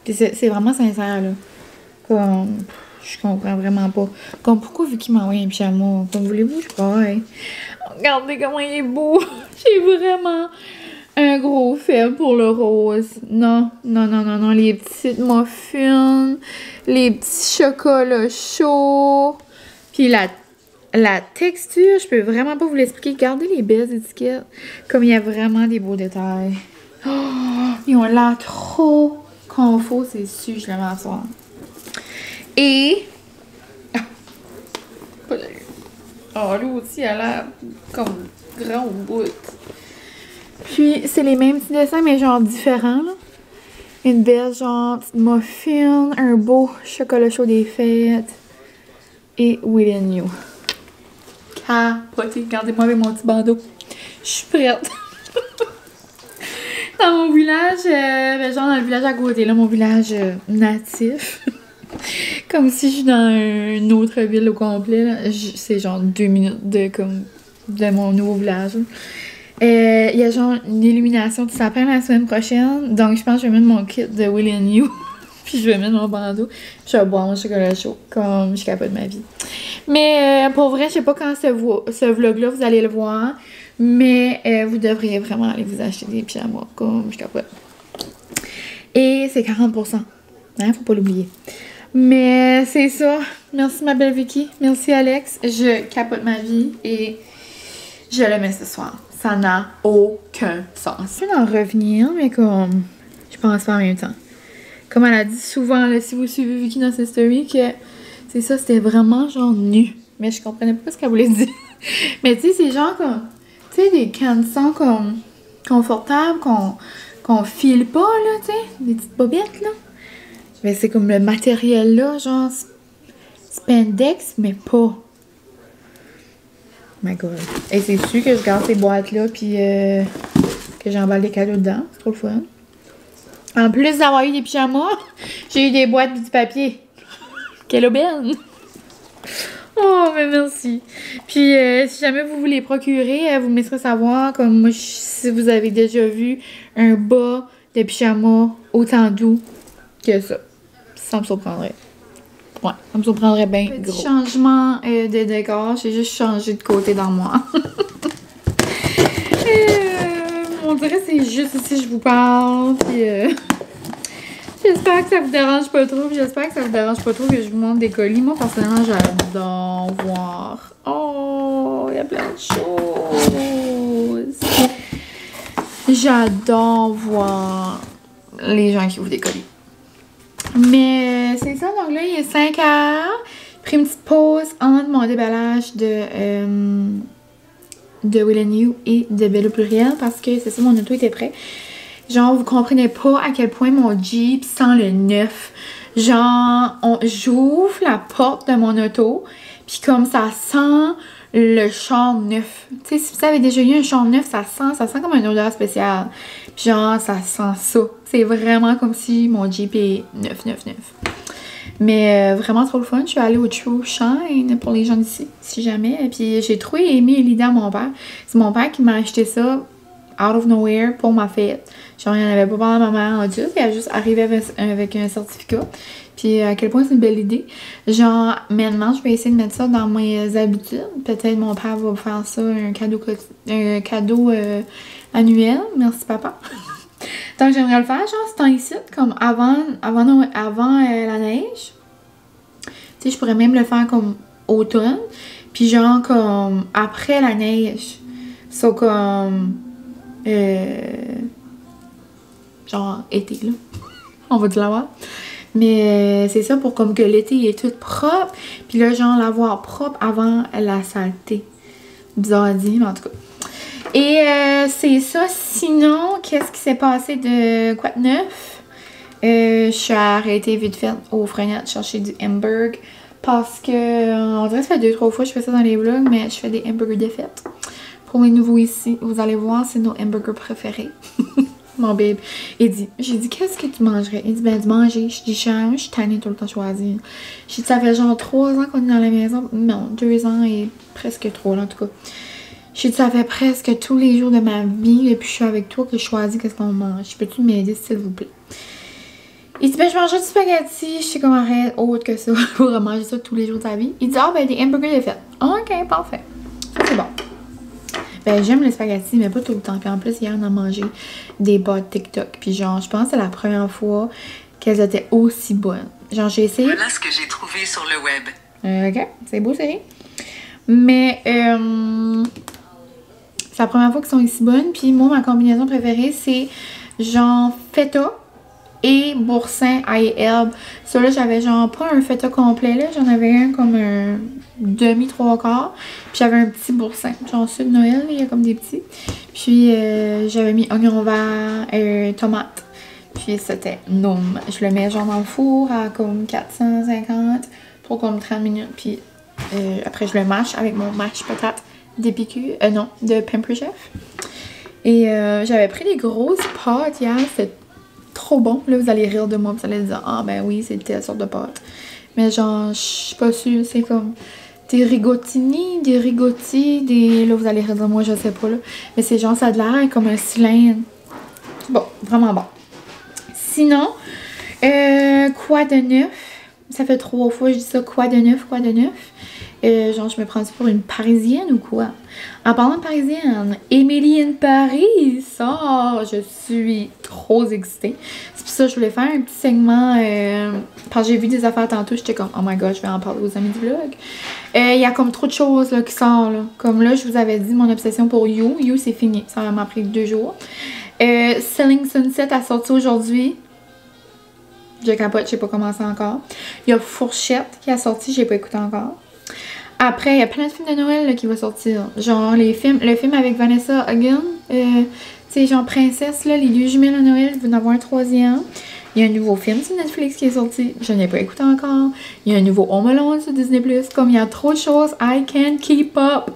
C'est vraiment sincère, là. Comme... Je comprends vraiment pas. Comme pourquoi vu qu'il m'a envoyé un pyjama? Comme voulez-vous, je braille. Regardez comment il est beau. J'ai vraiment un gros faible pour le rose. Non, non, non, non, non. Les petites muffins, les petits chocolats chauds. Puis la texture, je peux vraiment pas vous l'expliquer. Regardez les belles étiquettes. Comme il y a vraiment des beaux détails. Oh, ils ont l'air trop confort, c'est sûr, je le mets à soir. Et... Pas d'allure. Oh, lui aussi, elle a l'air comme grand au bout. Puis, c'est les mêmes petits dessins, mais genre différents, là. Une belle, genre, petite muffin, un beau chocolat chaud des fêtes. Et Within You. Capoté. Regardez-moi avec mon petit bandeau. Je suis prête. Dans mon village, ben genre dans le village à côté, là, mon village natif. Comme si je suis dans une autre ville au complet. C'est genre 2 minutes de mon nouveau village. Il y a genre une illumination de sapin la semaine prochaine. Donc je pense que je vais mettre mon kit de Within You. Puis je vais mettre mon bandeau. Puis je vais boire mon chocolat chaud. Comme je capote ma vie. Mais pour vrai, je sais pas quand ce vlog-là, vous allez le voir. Mais vous devriez vraiment aller vous acheter des pyjamas, comme je capote. Et c'est 40%. Hein, faut pas l'oublier. Mais c'est ça. Merci ma belle Vicky. Merci Alex. Je capote ma vie et je le mets ce soir. Ça n'a aucun sens. Je vais en revenir, mais comme je pense pas en même temps. Comme elle a dit souvent, là, si vous suivez Vicky dans ses stories, que c'est ça, c'était vraiment genre nu. Mais je comprenais pas ce qu'elle voulait dire. Mais tu sais, c'est genre comme, tu sais, des caleçons comme confortables, qu'on file pas, là, tu sais, des petites bobettes, là. Mais c'est comme le matériel, là, genre spandex, mais pas. My God. Et c'est sûr que je garde ces boîtes-là, puis que j'emballe des cadeaux dedans. C'est trop le fun. En plus d'avoir eu des pyjamas, j'ai eu des boîtes du papier. Quelle aubaine! Oh, mais merci. Puis, si jamais vous voulez procurer, vous me laisserez savoir, comme moi, si vous avez déjà vu un bas de pyjama autant doux que ça. Ça me surprendrait. Ouais, ça me surprendrait bien gros. Petit changement de décor, j'ai juste changé de côté dans moi. On dirait que c'est juste ici que je vous parle. Puis, j'espère que ça vous dérange pas trop. J'espère que ça vous dérange pas trop que je vous montre des colis. Moi, personnellement, j'adore voir. Oh, il y a plein de choses. J'adore voir les gens qui ouvrent des colis. Mais c'est ça, donc là, il est 5 heures. J'ai pris une petite pause entre mon déballage de Will & You et de Bello Pluriel parce que c'est ça, mon auto était prêt. Genre, vous comprenez pas à quel point mon Jeep sent le neuf. Genre, j'ouvre la porte de mon auto, puis comme ça sent le char neuf. Tu sais, si vous avez déjà eu un char neuf, ça sent comme une odeur spéciale. Puis genre, ça sent ça. C'est vraiment comme si mon Jeep est neuf. Mais vraiment trop le fun. Je suis allée au True Shine pour les gens d'ici, si jamais. Et puis j'ai trop aimé l'idée à mon père. C'est mon père qui m'a acheté ça out of nowhere pour ma fête. Genre, il n'y en avait pas pendant ma mère adulte. Elle a juste arrivé avec un certificat. Puis à quel point c'est une belle idée. Genre, maintenant, je vais essayer de mettre ça dans mes habitudes. Peut-être mon père va faire ça, un cadeau annuel. Merci, papa. Donc, j'aimerais le faire, genre, ce temps-ci, comme avant la neige. Tu sais, je pourrais même le faire comme automne. Puis genre, comme après la neige. So, comme... genre, été, là. On va dire l'avoir. Mais c'est ça pour comme que l'été est tout propre. Puis là, genre, l'avoir propre avant la saleté. Bizarre à dire, mais en tout cas. Et c'est ça. Sinon, qu'est-ce qui s'est passé de quoi de neuf? Je suis arrêtée vite fait au Frenette chercher du hamburg. Parce que, on dirait que ça fait 2-3 fois que je fais ça dans les vlogs, mais je fais des hamburgers de fête. Pour les nouveaux ici, vous allez voir, c'est nos hamburgers préférés. Mon babe, j'ai dit, qu'est-ce que tu mangerais? Il dit, ben, du manger. Je dis, je suis tannée tout le temps choisir. J'ai dit, ça fait genre 3 ans qu'on est dans la maison. Non, 2 ans et presque 3 là, en tout cas. J'ai dit, ça fait presque tous les jours de ma vie, depuis que je suis avec toi, que je choisis qu'est-ce qu'on mange. Peux-tu m'aider, s'il vous plaît? Il dit, ben, je mangerais du spaghetti. Je sais comment arrête autre que ça pour manger ça tous les jours de ta vie. Il dit, ah, ben, des hamburgers de fête. Ok, parfait. Ça, c'est bon. Ben, j'aime les spaghettis, mais pas tout le temps. Puis en plus, hier, on a mangé des bottes TikTok. Puis genre, je pense que c'est la première fois qu'elles étaient aussi bonnes. Genre, j'ai essayé... Voilà ce que j'ai trouvé sur le web. Ok, c'est beau, c'est. Mais, c'est la première fois qu'elles sont aussi bonnes. Puis moi, ma combinaison préférée, c'est genre feta et boursin, ail et herbe. Ça là, j'avais genre pas un feta complet là, j'en avais un comme un demi-3/4. Puis j'avais un petit boursin, genre ceux de Noël, il y a comme des petits. Puis j'avais mis oignon vert, tomate. Puis c'était noum. Je le mets genre dans le four à comme 450 pour comme 30 minutes. Puis après je le mâche avec mon mash patate d'Épicure, non, de Pamper Chef. Et j'avais pris des grosses pâtes hier, c'était trop bon. Là, vous allez rire de moi, vous allez dire, ah ben oui, c'est telle sorte de pâte. Mais genre, je suis pas sûre, c'est comme des rigatoni, des rigotti, des... Là, vous allez rire de moi, je sais pas, là. Mais c'est genre, ça a de l'air comme un cylindre. Bon, vraiment bon. Sinon, quoi de neuf? Ça fait 3 fois que je dis ça, quoi de neuf, quoi de neuf? Genre, je me prends pour une Parisienne ou quoi? En parlant de Parisienne, Emily in Paris! Oh, je suis trop excitée. C'est pour ça que je voulais faire un petit segment. Parce que j'ai vu des affaires tantôt, j'étais comme, oh my god, je vais en parler aux amis du vlog. Il y a comme trop de choses là, qui sortent. Là. Comme là, je vous avais dit, mon obsession pour You. You, c'est fini. Ça m'a pris 2 jours. Selling Sunset a sorti aujourd'hui. Je capote, j'ai pas commencé encore. Il y a Fourchette qui a sorti, j'ai pas écouté encore. Après, il y a plein de films de Noël là, qui vont sortir. Genre le film avec Vanessa Hudgens, tu sais, genre Princesse, là, les 2 jumelles à Noël, vous en avoir un 3e. Il y a un nouveau film sur Netflix qui est sorti, je n'ai pas écouté encore. Il y a un nouveau Home Alone sur Disney+. Comme il y a trop de choses, I can't keep up.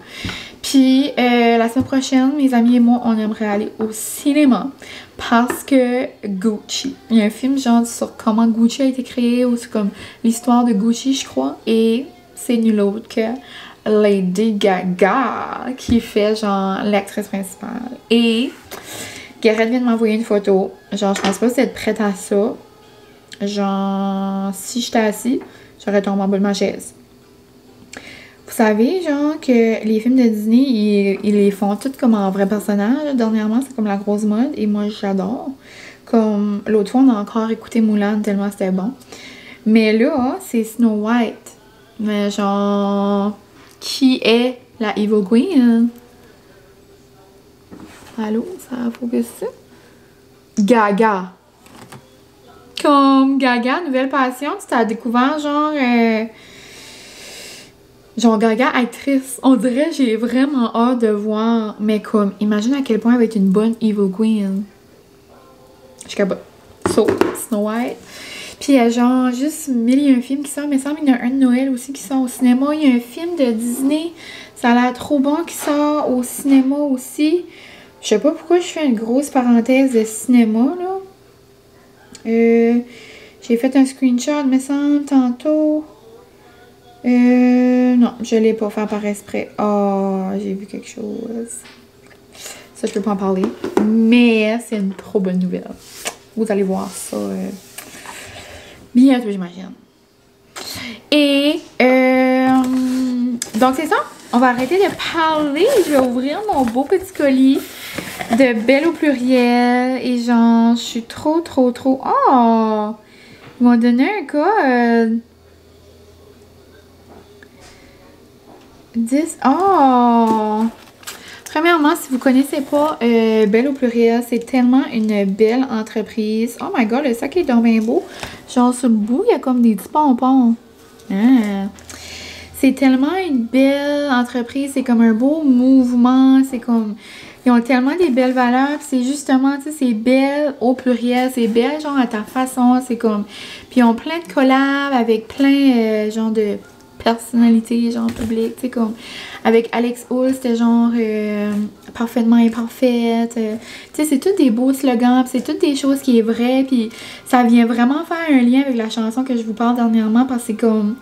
Puis, la semaine prochaine, mes amis et moi, on aimerait aller au cinéma parce que Gucci. Il y a un film genre sur comment Gucci a été créé ou c'est comme l'histoire de Gucci, je crois. Et c'est nul autre que Lady Gaga qui fait genre l'actrice principale. Et Garrett vient de m'envoyer une photo. Genre, je pense pas que vous êtes prête à ça. Genre, si j'étais assis, j'aurais tombé en bas de ma chaise. Vous savez, genre, que les films de Disney, ils les font tous comme en vrai personnage. Dernièrement, c'est comme la grosse mode. Et moi, j'adore. Comme l'autre fois, on a encore écouté Moulin tellement c'était bon. Mais là, c'est Snow White. Mais genre, qui est la Evil Queen? Allô, ça a focusé? Gaga. Comme Gaga, Nouvelle Passion, tu t'as découvert genre... genre Gaga, actrice. On dirait j'ai vraiment hâte de voir. Mais comme, imagine à quel point elle va être une bonne Evil Queen. Je capote. So, Snow White. Puis il y a genre juste 1001 films qui sortent. Mais il semble qu'il y en a un de Noël aussi qui sort au cinéma. Il y a un film de Disney. Ça a l'air trop bon qui sort au cinéma aussi. Je sais pas pourquoi je fais une grosse parenthèse de cinéma, là. J'ai fait un screenshot, me semble, tantôt. Non, je l'ai pas fait par exprès. Oh, j'ai vu quelque chose. Ça, je peux pas en parler. Mais c'est une trop bonne nouvelle. Vous allez voir ça bientôt, j'imagine. Et, donc c'est ça. On va arrêter de parler. Je vais ouvrir mon beau petit colis de Belle au pluriel. Et genre, je suis trop... Oh! Ils m'ont donné un code. 10. Oh! Premièrement, si vous connaissez pas Belle au pluriel, c'est tellement une belle entreprise. Oh my god, le sac est donc bien beau. Genre, sur le bout, il y a comme des petits pompons. Ah. C'est tellement une belle entreprise. C'est comme un beau mouvement. C'est comme... Ils ont tellement des belles valeurs. Puis c'est justement, tu sais, c'est belle au pluriel. C'est belle, genre, à ta façon. C'est comme... Puis ils ont plein de collabs avec plein, genre, de personnalités, genre, publiques. Tu sais, comme... Avec Alex Hull, c'était genre... parfaitement imparfaite. Tu sais, c'est tous des beaux slogans. Puis c'est toutes des choses qui est vraies. Puis ça vient vraiment faire un lien avec la chanson que je vous parle dernièrement. Parce que c'est comme...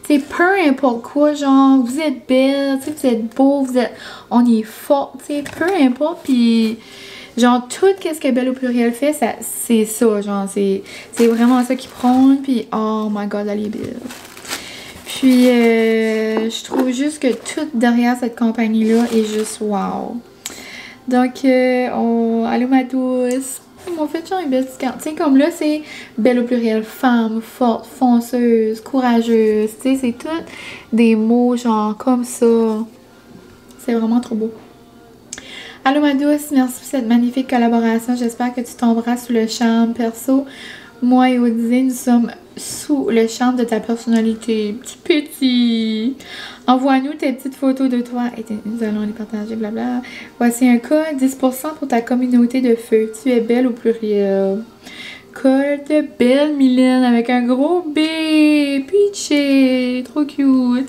C'est peu importe quoi, genre, vous êtes belle, vous êtes beau, vous êtes... On est fort, tu sais, peu importe, puis... Genre, tout ce que Belle au pluriel fait, c'est ça, genre, c'est vraiment ça qui prône, puis oh my god, elle est belle. Puis, je trouve juste que tout derrière cette compagnie-là est juste wow. Donc, allô ma douce. Ils m'ont fait genre une belle petite carte. Tu sais, comme là, c'est Belle au pluriel, femme, forte, fonceuse, courageuse. Tu sais, c'est tout des mots genre comme ça. C'est vraiment trop beau. Allô ma douce, merci pour cette magnifique collaboration. J'espère que tu tomberas sous le charme. Perso, moi et Odysée, nous sommes sous le charme de ta personnalité. Petit. Envoie-nous tes petites photos de toi et nous allons les partager, blabla. Voici un code, 10% pour ta communauté de feu. Tu es belle au pluriel. Code de Belle Mylène avec un gros B. Peachy. Trop cute.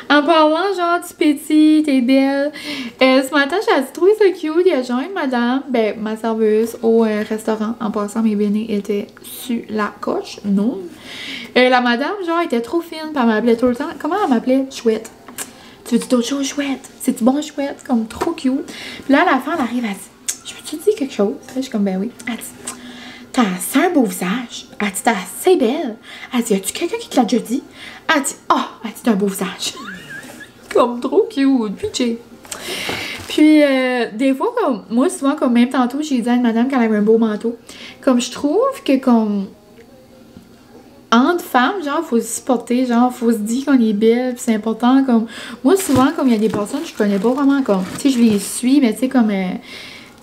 En parlant genre du petit, t'es belle. Ce matin, j'ai trouvé ça cute. Il y a genre une madame, ben ma serveuse au restaurant. En passant, mes beignets étaient sur la coche. Non. La madame, genre, était trop fine. Puis elle m'appelait tout le temps. Comment elle m'appelait? Chouette. Tu veux-tu d'autres choses, Chouette? C'est-tu bon, Chouette? Comme trop cute. Puis là, à la fin, elle arrive, elle dit, je peux-tu te dire quelque chose? Là, je suis comme, ben oui. Elle dit, t'as assez un beau visage. Elle dit, t'es assez belle. Elle dit, y a-tu quelqu'un qui te l'a déjà dit? Elle dit, oh, elle dit, t'as un beau visage. Comme trop cute, pitché. Puis, des fois, comme, moi, souvent, comme même tantôt, j'ai dit à une madame qu'elle avait un beau manteau. Comme, je trouve que, comme, entre femmes, genre, faut se supporter, genre, faut se dire qu'on est belle, pis c'est important, comme, moi, souvent, comme, il y a des personnes, je connais pas vraiment, comme, tu sais, je les suis, mais tu sais, comme,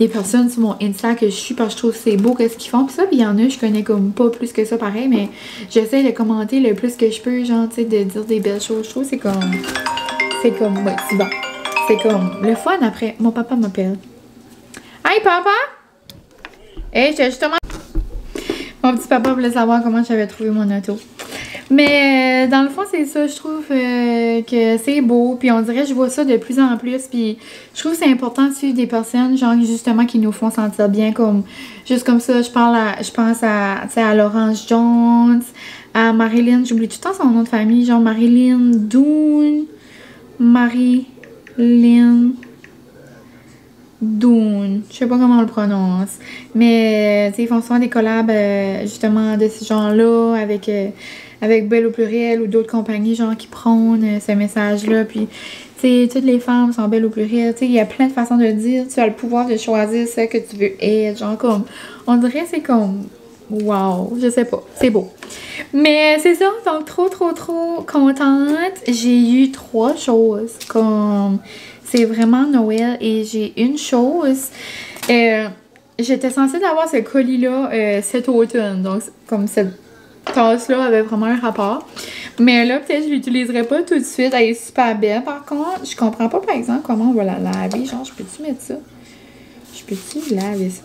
des personnes sur mon Insta que je suis parce que je trouve que c'est beau qu'est-ce qu'ils font, pis ça, pis il y en a, je connais comme pas plus que ça, pareil, mais j'essaie de commenter le plus que je peux, genre, tu sais, de dire des belles choses, je trouve que c'est comme, ouais, c'est bon. C'est comme, le fun après, mon papa m'appelle. Hey, papa! Hey, j'étais justement... Mon petit papa voulait savoir comment j'avais trouvé mon auto. Mais dans le fond, c'est ça, je trouve que c'est beau, puis on dirait que je vois ça de plus en plus, puis je trouve que c'est important de suivre des personnes, genre justement, qui nous font sentir bien, comme, juste comme ça, je pense à Laurence Jones, à Marilyn, j'oublie tout le temps son nom de famille, genre Marilyn Doon, Doon, je sais pas comment on le prononce, mais ils font souvent des collabs justement de ce genre-là avec Belle au pluriel ou d'autres compagnies genre qui prônent ce message-là, puis tu sais, toutes les femmes sont belles au pluriel, tu sais, il y a plein de façons de le dire, tu as le pouvoir de choisir ce que tu veux être, genre comme, on dirait c'est comme, wow, je sais pas, c'est beau. Mais c'est ça, donc trop contente, j'ai eu 3 choses, comme... C'est vraiment Noël et j'ai une chose. J'étais censée avoir ce colis-là cet automne. Donc, comme cette tasse-là avait vraiment un rapport. Mais là, peut-être je l'utiliserai pas tout de suite. Elle est super belle. Par contre, je comprends pas, par exemple, comment on va la laver. Genre, je peux-tu mettre ça? Je peux-tu laver ça?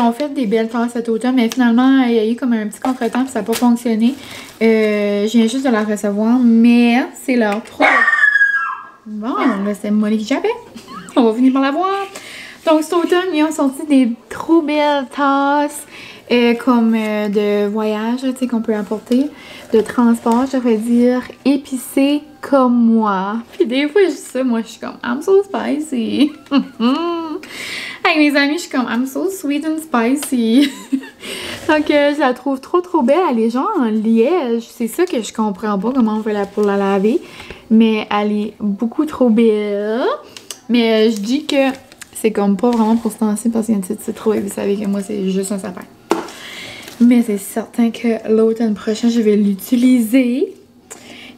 On fait des belles tasses cet automne, mais finalement, il y a eu comme un petit contretemps et ça n'a pas fonctionné. Je viens juste de la recevoir, mais c'est l'heure 3. Bon, là, c'est Monique Japet. On va finir par la voir. Donc, cet automne, ils ont sorti des trop belles tasses comme de voyage, tu sais, qu'on peut apporter, de transport, je devrais dire, épicé comme moi. Puis des fois, je dis ça, moi, je suis comme, I'm so spicy. Avec mes amis, je suis comme, I'm so sweet and spicy. Donc, je la trouve trop belle. Elle est genre en liège. C'est ça que je comprends pas, comment on fait pour la laver. Mais elle est beaucoup trop belle. Mais je dis que c'est comme pas vraiment pour se lancer parce qu'il y a une petite citrouille. Vous savez que moi, c'est juste un sapin. Mais c'est certain que l'automne prochain, je vais l'utiliser.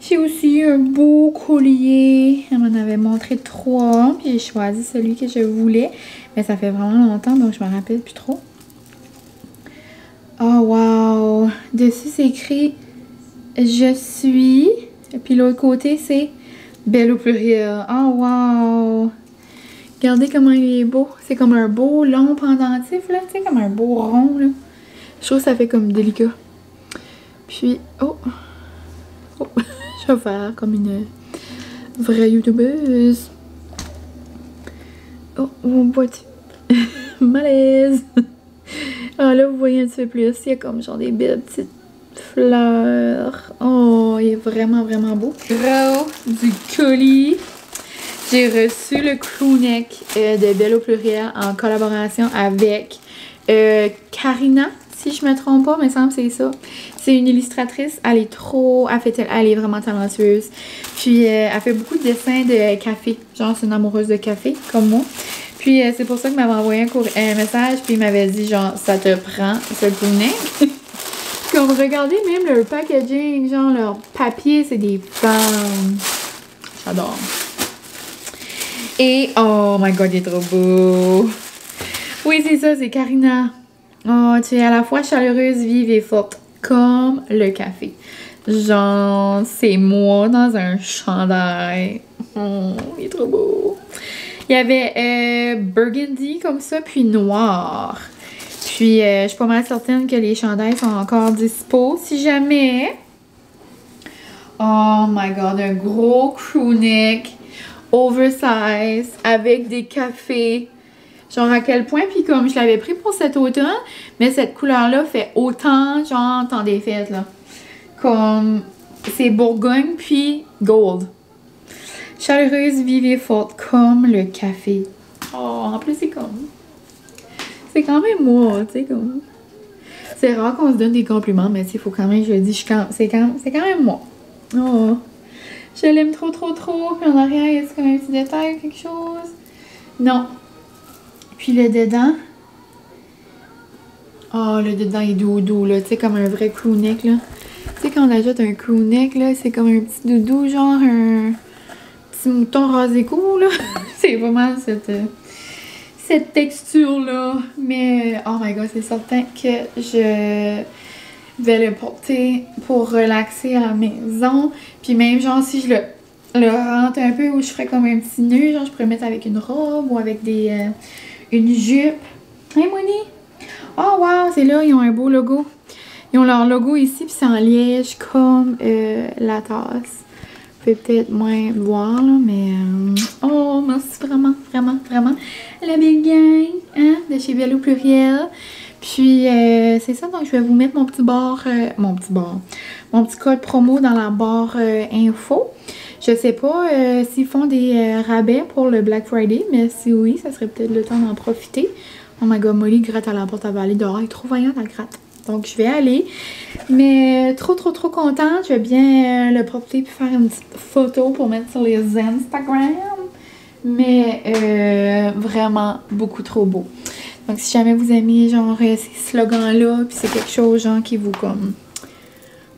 J'ai aussi eu un beau collier. Elle m'en avait montré 3. Puis j'ai choisi celui que je voulais. Mais ça fait vraiment longtemps, donc je me rappelle plus trop. Oh wow! Dessus, c'est écrit « Je suis ». Et puis l'autre côté, c'est « Belle au pluriel ». Oh wow! Regardez comment il est beau. C'est comme un beau long pendentif, là. Tu sais, comme un beau rond, là. Je trouve que ça fait comme délicat. Puis, oh! Je vais faire comme une vraie youtubeuse. Oh, mon boîtier. Malaise! Ah là, vous voyez un petit peu plus. Il y a comme genre des belles petites fleurs. Oh, il est vraiment beau. Gros du colis. J'ai reçu le crewneck de Belle au pluriel en collaboration avec Karina, si je me trompe pas, mais il semble que c'est ça. C'est une illustratrice, elle est vraiment talentueuse. Puis elle fait beaucoup de dessins de café, genre c'est une amoureuse de café, comme moi. Puis c'est pour ça qu'il m'avait envoyé un message, puis il m'avait dit genre ça te prend ce crewneck. Comme regardez même leur packaging, genre leur papier, c'est des femmes. J'adore. Et oh my god, il est trop beau. Oui, c'est ça, c'est Karina. Oh, tu es à la fois chaleureuse, vive et forte, comme le café. Genre, c'est moi dans un chandail. Oh, il est trop beau. Il y avait burgundy comme ça, puis noir. Puis, je suis pas mal certaine que les chandails sont encore dispo. Si jamais... Oh my god, un gros crewneck oversize avec des cafés. Genre à quel point, puis comme je l'avais pris pour cet automne, mais cette couleur-là fait autant, genre, temps des fêtes, là. Comme, c'est Bourgogne, puis gold. Chaleureuse, vive et forte, comme le café. Oh, en plus, c'est comme... C'est quand même moi, tu sais, comme... C'est rare qu'on se donne des compliments, mais tu sais, il faut quand même, je le dis, c'est quand même moi. Oh, Je l'aime trop, trop, trop. Puis en arrière, il y a comme un petit détail ou quelque chose. Non. Puis le dedans. Oh, le dedans est doudou, là. Tu sais, comme un vrai crewneck, là. Tu sais, quand on ajoute un crewneck, là, c'est comme un petit doudou, genre un petit mouton rasé court, là. C'est vraiment cette texture-là. Mais, oh my god, c'est certain que je vais le porter pour relaxer à la maison. Puis même, genre, si je le rentre un peu ou je ferais comme un petit nœud, genre, je pourrais mettre avec une robe ou avec une jupe. Hein, Moni? Oh wow, c'est là, ils ont un beau logo. Ils ont leur logo ici, puis c'est en liège comme la tasse. Vous pouvez peut-être moins voir, là, mais... oh, merci vraiment, vraiment, vraiment. La belle gang, hein, de chez Bello Pluriel. Puis, c'est ça, donc je vais vous mettre mon petit code promo dans la barre info. Je sais pas s'ils font des rabais pour le Black Friday, mais si oui, ça serait peut-être le temps d'en profiter. Oh my god, Molly gratte à la porte à Vallée dehors, elle est trop vaillante, elle gratte. Donc, je vais aller. Mais trop, trop, trop contente. Je vais bien le porter puis faire une petite photo pour mettre sur les Instagram. Mais vraiment beaucoup trop beau. Donc, si jamais vous aimez genre ces slogans-là, puis c'est quelque chose genre qui vous comme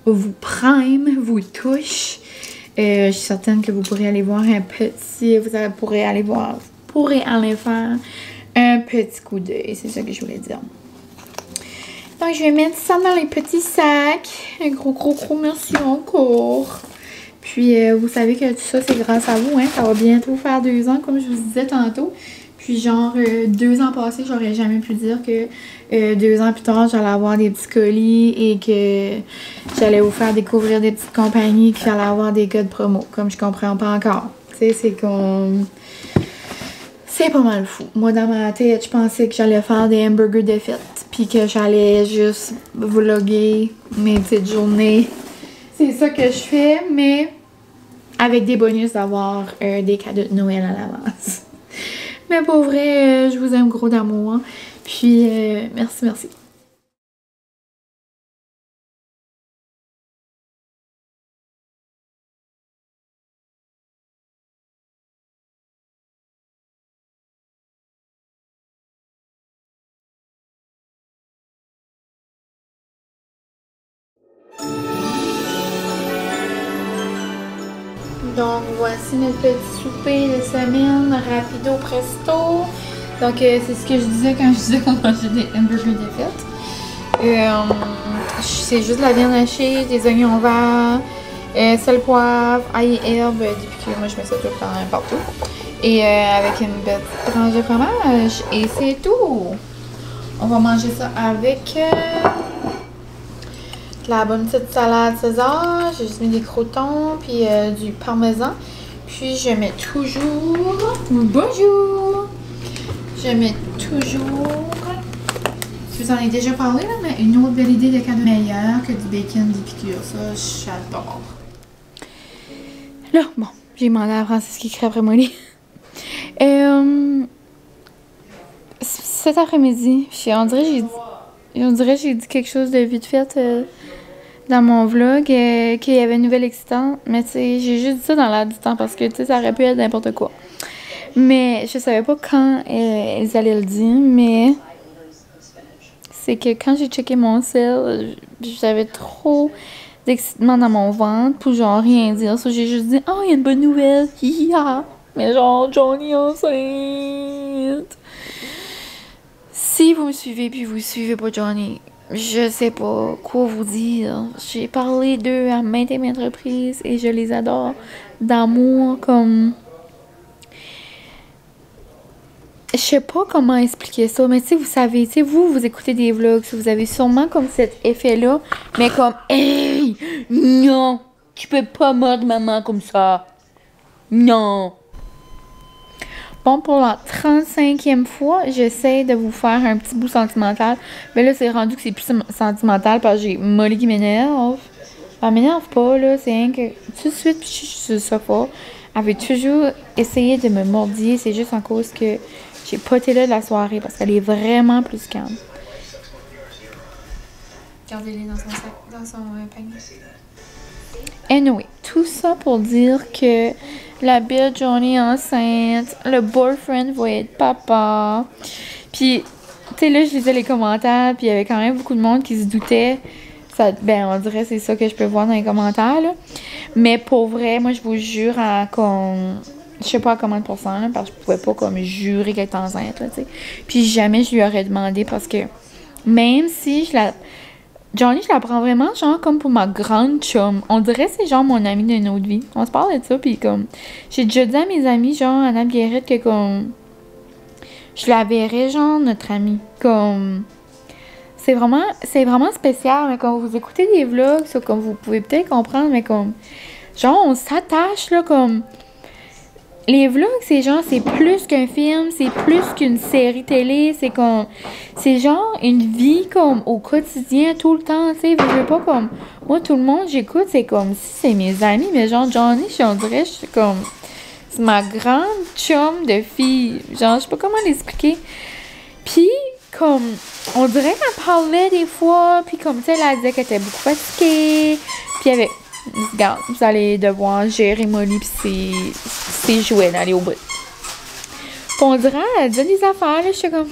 vous prime, vous touche, je suis certaine que vous pourrez aller voir un petit, vous pourrez aller faire un petit coup d'œil. C'est ça que je voulais dire. Donc, je vais mettre ça dans les petits sacs. Un gros, gros, gros merci encore. Puis, vous savez que tout ça, c'est grâce à vous, hein. Ça va bientôt faire 2 ans, comme je vous disais tantôt. Puis, genre, 2 ans passés, j'aurais jamais pu dire que 2 ans plus tard, j'allais avoir des petits colis et que j'allais vous faire découvrir des petites compagnies, que j'allais avoir des codes promo. Comme je comprends pas encore. Tu sais, c'est comme... c'est pas mal fou. Moi, dans ma tête, je pensais que j'allais faire des hamburgers de fête. Puis que j'allais juste vlogger mes petites journées. C'est ça que je fais, mais avec des bonus d'avoir des cadeaux de Noël à l'avance. Mais pour vrai, je vous aime gros d'amour. Hein. Puis, merci, merci. Donc, voici notre petit souper de semaine, rapido presto. Donc, c'est ce que je disais quand je disais qu'on mangeait des hamburgers de fête. C'est juste de la viande hachée, des oignons verts, sel, poivre, ail et herbe, depuis que moi je mets ça tout le temps partout. Et avec une petite tranche de fromage. Et c'est tout! On va manger ça avec... la bonne petite salade César, j'ai juste mis des crotons, puis du parmesan. Puis je mets toujours... bonjour! Je mets toujours... je vous en ai déjà parlé, là, mais une autre belle idée de cadeau meilleure que du bacon d'épicure. Ça, j'adore. Là, bon, j'ai demandé à Francis qui crée après moi. Cet après-midi, on dirait que j'ai dit quelque chose de vite fait dans mon vlog, qu'il y avait une nouvelle excitante. Mais tu sais, j'ai juste dit ça dans l'air du temps parce que tu sais, ça aurait pu être n'importe quoi. Mais je savais pas quand ils allaient le dire, mais c'est que quand j'ai checké mon sel, j'avais trop d'excitement dans mon ventre pour genre rien dire. So, j'ai juste dit « Oh, il y a une bonne nouvelle! Hiha! » Mais genre, Johnny enceinte! Si vous me suivez puis vous suivez pas Johnny, je sais pas quoi vous dire. J'ai parlé d'eux à maintes et maintes reprises et je les adore d'amour comme... je sais pas comment expliquer ça, mais tu sais, vous savez, tu sais, vous écoutez des vlogs, vous avez sûrement comme cet effet-là, mais comme « Hey! Non! Tu peux pas mordre maman comme ça! Non! » Bon, pour la 35e fois, j'essaie de vous faire un petit bout sentimental. Mais là, c'est rendu que c'est plus sentimental parce que j'ai Molly qui m'énerve. Elle m'énerve pas, là. C'est rien que tout de suite, puis je suis sur le sofa. Elle veut toujours essayer de me mordiller. C'est juste en cause que j'ai pas été là de la soirée parce qu'elle est vraiment plus calme. Gardez-les dans son sac, dans son panier. Anyway, tout ça pour dire que la belle Johnny est enceinte, le boyfriend va être papa. Puis, tu sais, là, je lisais les commentaires, puis il y avait quand même beaucoup de monde qui se doutait. Ça, ben, on dirait que c'est ça que je peux voir dans les commentaires, là. Mais pour vrai, moi, je vous jure à comme... Je sais pas à combien de pourcents, là, parce que je pouvais pas comme jurer qu'elle était enceinte, là, tu sais. Puis jamais je lui aurais demandé parce que même si je la... Johnny, je la prends vraiment genre comme pour ma grande chum. On dirait que c'est genre mon amie d'une autre vie. On se parle de ça, puis comme... J'ai déjà dit à mes amis, genre, Anna Guérette, que comme... Je la verrais, genre, notre amie. Comme... C'est vraiment spécial, mais quand vous écoutez des vlogs, ça, comme vous pouvez peut-être comprendre, mais comme... Genre, on s'attache, là, comme... Les vlogs, c'est genre, c'est plus qu'un film, c'est plus qu'une série télé, c'est comme... C'est genre une vie, comme, au quotidien, tout le temps, tu sais, je veux pas, comme... Moi, tout le monde, j'écoute, c'est comme si c'est mes amis, mais genre, Johnny, on dirait, je suis comme... C'est ma grande chum de fille, genre, je sais pas comment l'expliquer. Puis, comme, on dirait qu'elle parlait des fois, puis comme, tu sais, elle disait qu'elle était beaucoup fatiguée, puis avec... Regarde, vous allez devoir gérer Molly pis ses jouets d'aller au bout. Puis on dirait, elle disait des affaires, là, je suis comme,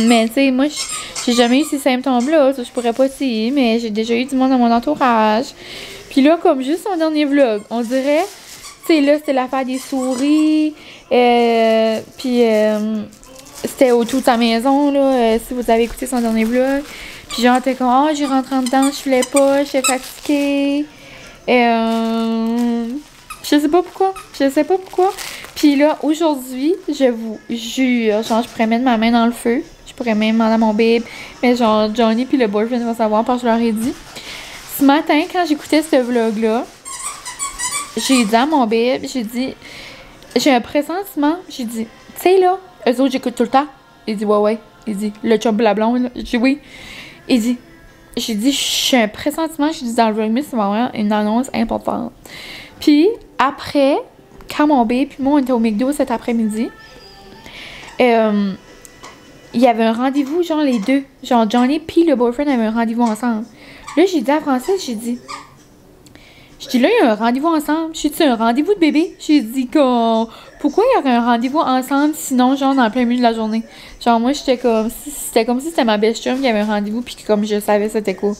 mais tu sais, moi, j'ai jamais eu ces symptômes-là, ça, je pourrais pas dire, mais j'ai déjà eu du monde dans mon entourage. Puis là, comme juste son dernier vlog, on dirait, tu sais, là, c'était l'affaire des souris, puis c'était autour de sa maison, là, si vous avez écouté son dernier vlog. Puis genre, t'es comme, oh, j'ai rentré en dedans, je voulais pas, j'étais fatiguée. Je sais pas pourquoi. Puis là, aujourd'hui, je vous jure, genre, je pourrais mettre ma main dans le feu. Je pourrais même demander à mon babe. Mais genre, Johnny puis le boyfriend vont savoir parce que je leur ai dit. Ce matin, quand j'écoutais ce vlog-là, j'ai dit à mon babe, j'ai dit, j'ai un pressentiment. J'ai dit, tu sais là, eux autres, j'écoute tout le temps. Il dit, ouais. Il dit, le chum la blonde, là. J'ai dit, oui. Il dit, j'ai dit, j'ai un pressentiment, j'ai dit, dans le Vlogmas, c'est vraiment une annonce importante. Puis, après, quand mon babe puis moi, on était au McDo cet après-midi, il y avait un rendez-vous, genre les deux. Genre, Johnny puis le boyfriend avaient un rendez-vous ensemble. Là, j'ai dit à Francis, j'ai dit, là, il y a un rendez-vous ensemble. J'ai dit, c'est un rendez-vous de bébé. J'ai dit, pourquoi il y aurait un rendez-vous ensemble, sinon, genre, dans le plein milieu de la journée? Genre, moi, c'était comme si c'était ma best chum qui avait un rendez-vous, puis comme je savais c'était quoi.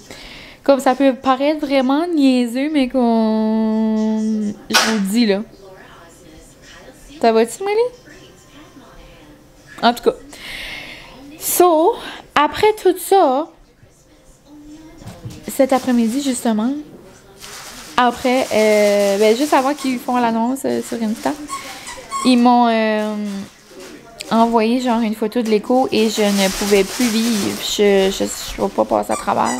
Comme ça peut paraître vraiment niaiseux, mais comme... Je vous le dis, là. Ça va-tu, Molly? En tout cas. So, après tout ça, cet après-midi, justement, après, juste avant qu'ils font l'annonce sur Insta, ils m'ont envoyé genre une photo de l'écho et je ne pouvais plus vivre. Je vais pas passer à travers.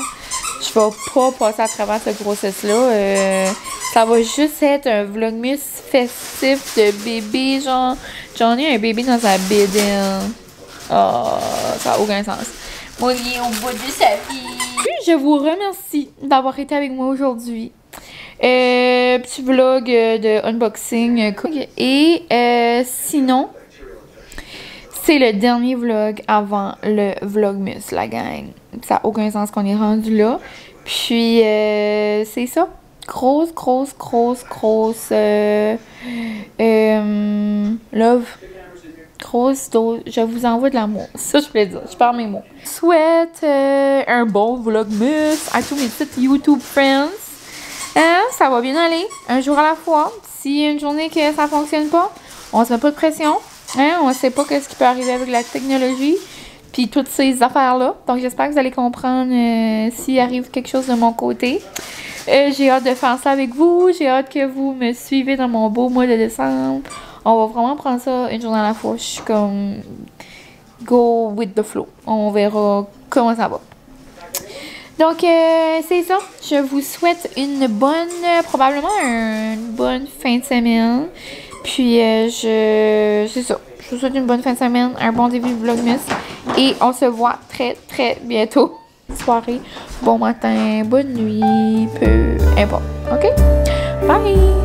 Je vais pas passer à travers cette grossesse-là. Ça va juste être un vlogmas festif de bébé, genre. J'en ai un bébé dans sa bédaine. Oh, ça n'a aucun sens. Moi, il est au bout de sa vie. Puis, je vous remercie d'avoir été avec moi aujourd'hui. Petit vlog de unboxing. Et sinon, c'est le dernier vlog avant le vlogmas, la gang. Ça n'a aucun sens qu'on est rendu là. Puis, c'est ça. Grosse love. Grosse dose. Je vous envoie de l'amour. Ça, je voulais dire. Je parle mes mots. Je souhaite un bon vlogmas à tous mes petites YouTube friends. Ça va bien aller. Un jour à la fois. S'il y a une journée que ça fonctionne pas, on se met pas de pression. On sait pas ce qui peut arriver avec la technologie. Puis toutes ces affaires-là. Donc, j'espère que vous allez comprendre s'il arrive quelque chose de mon côté. J'ai hâte de faire ça avec vous. J'ai hâte que vous me suivez dans mon beau mois de décembre. On va vraiment prendre ça une journée à la fois. Je suis comme... Go with the flow. On verra comment ça va. Donc, c'est ça. Je vous souhaite une bonne... probablement une bonne fin de semaine. Puis, c'est ça. Je vous souhaite une bonne fin de semaine, un bon début de vlogmas. Et on se voit très bientôt. Soirée, bon matin, bonne nuit, peu importe. OK? Bye!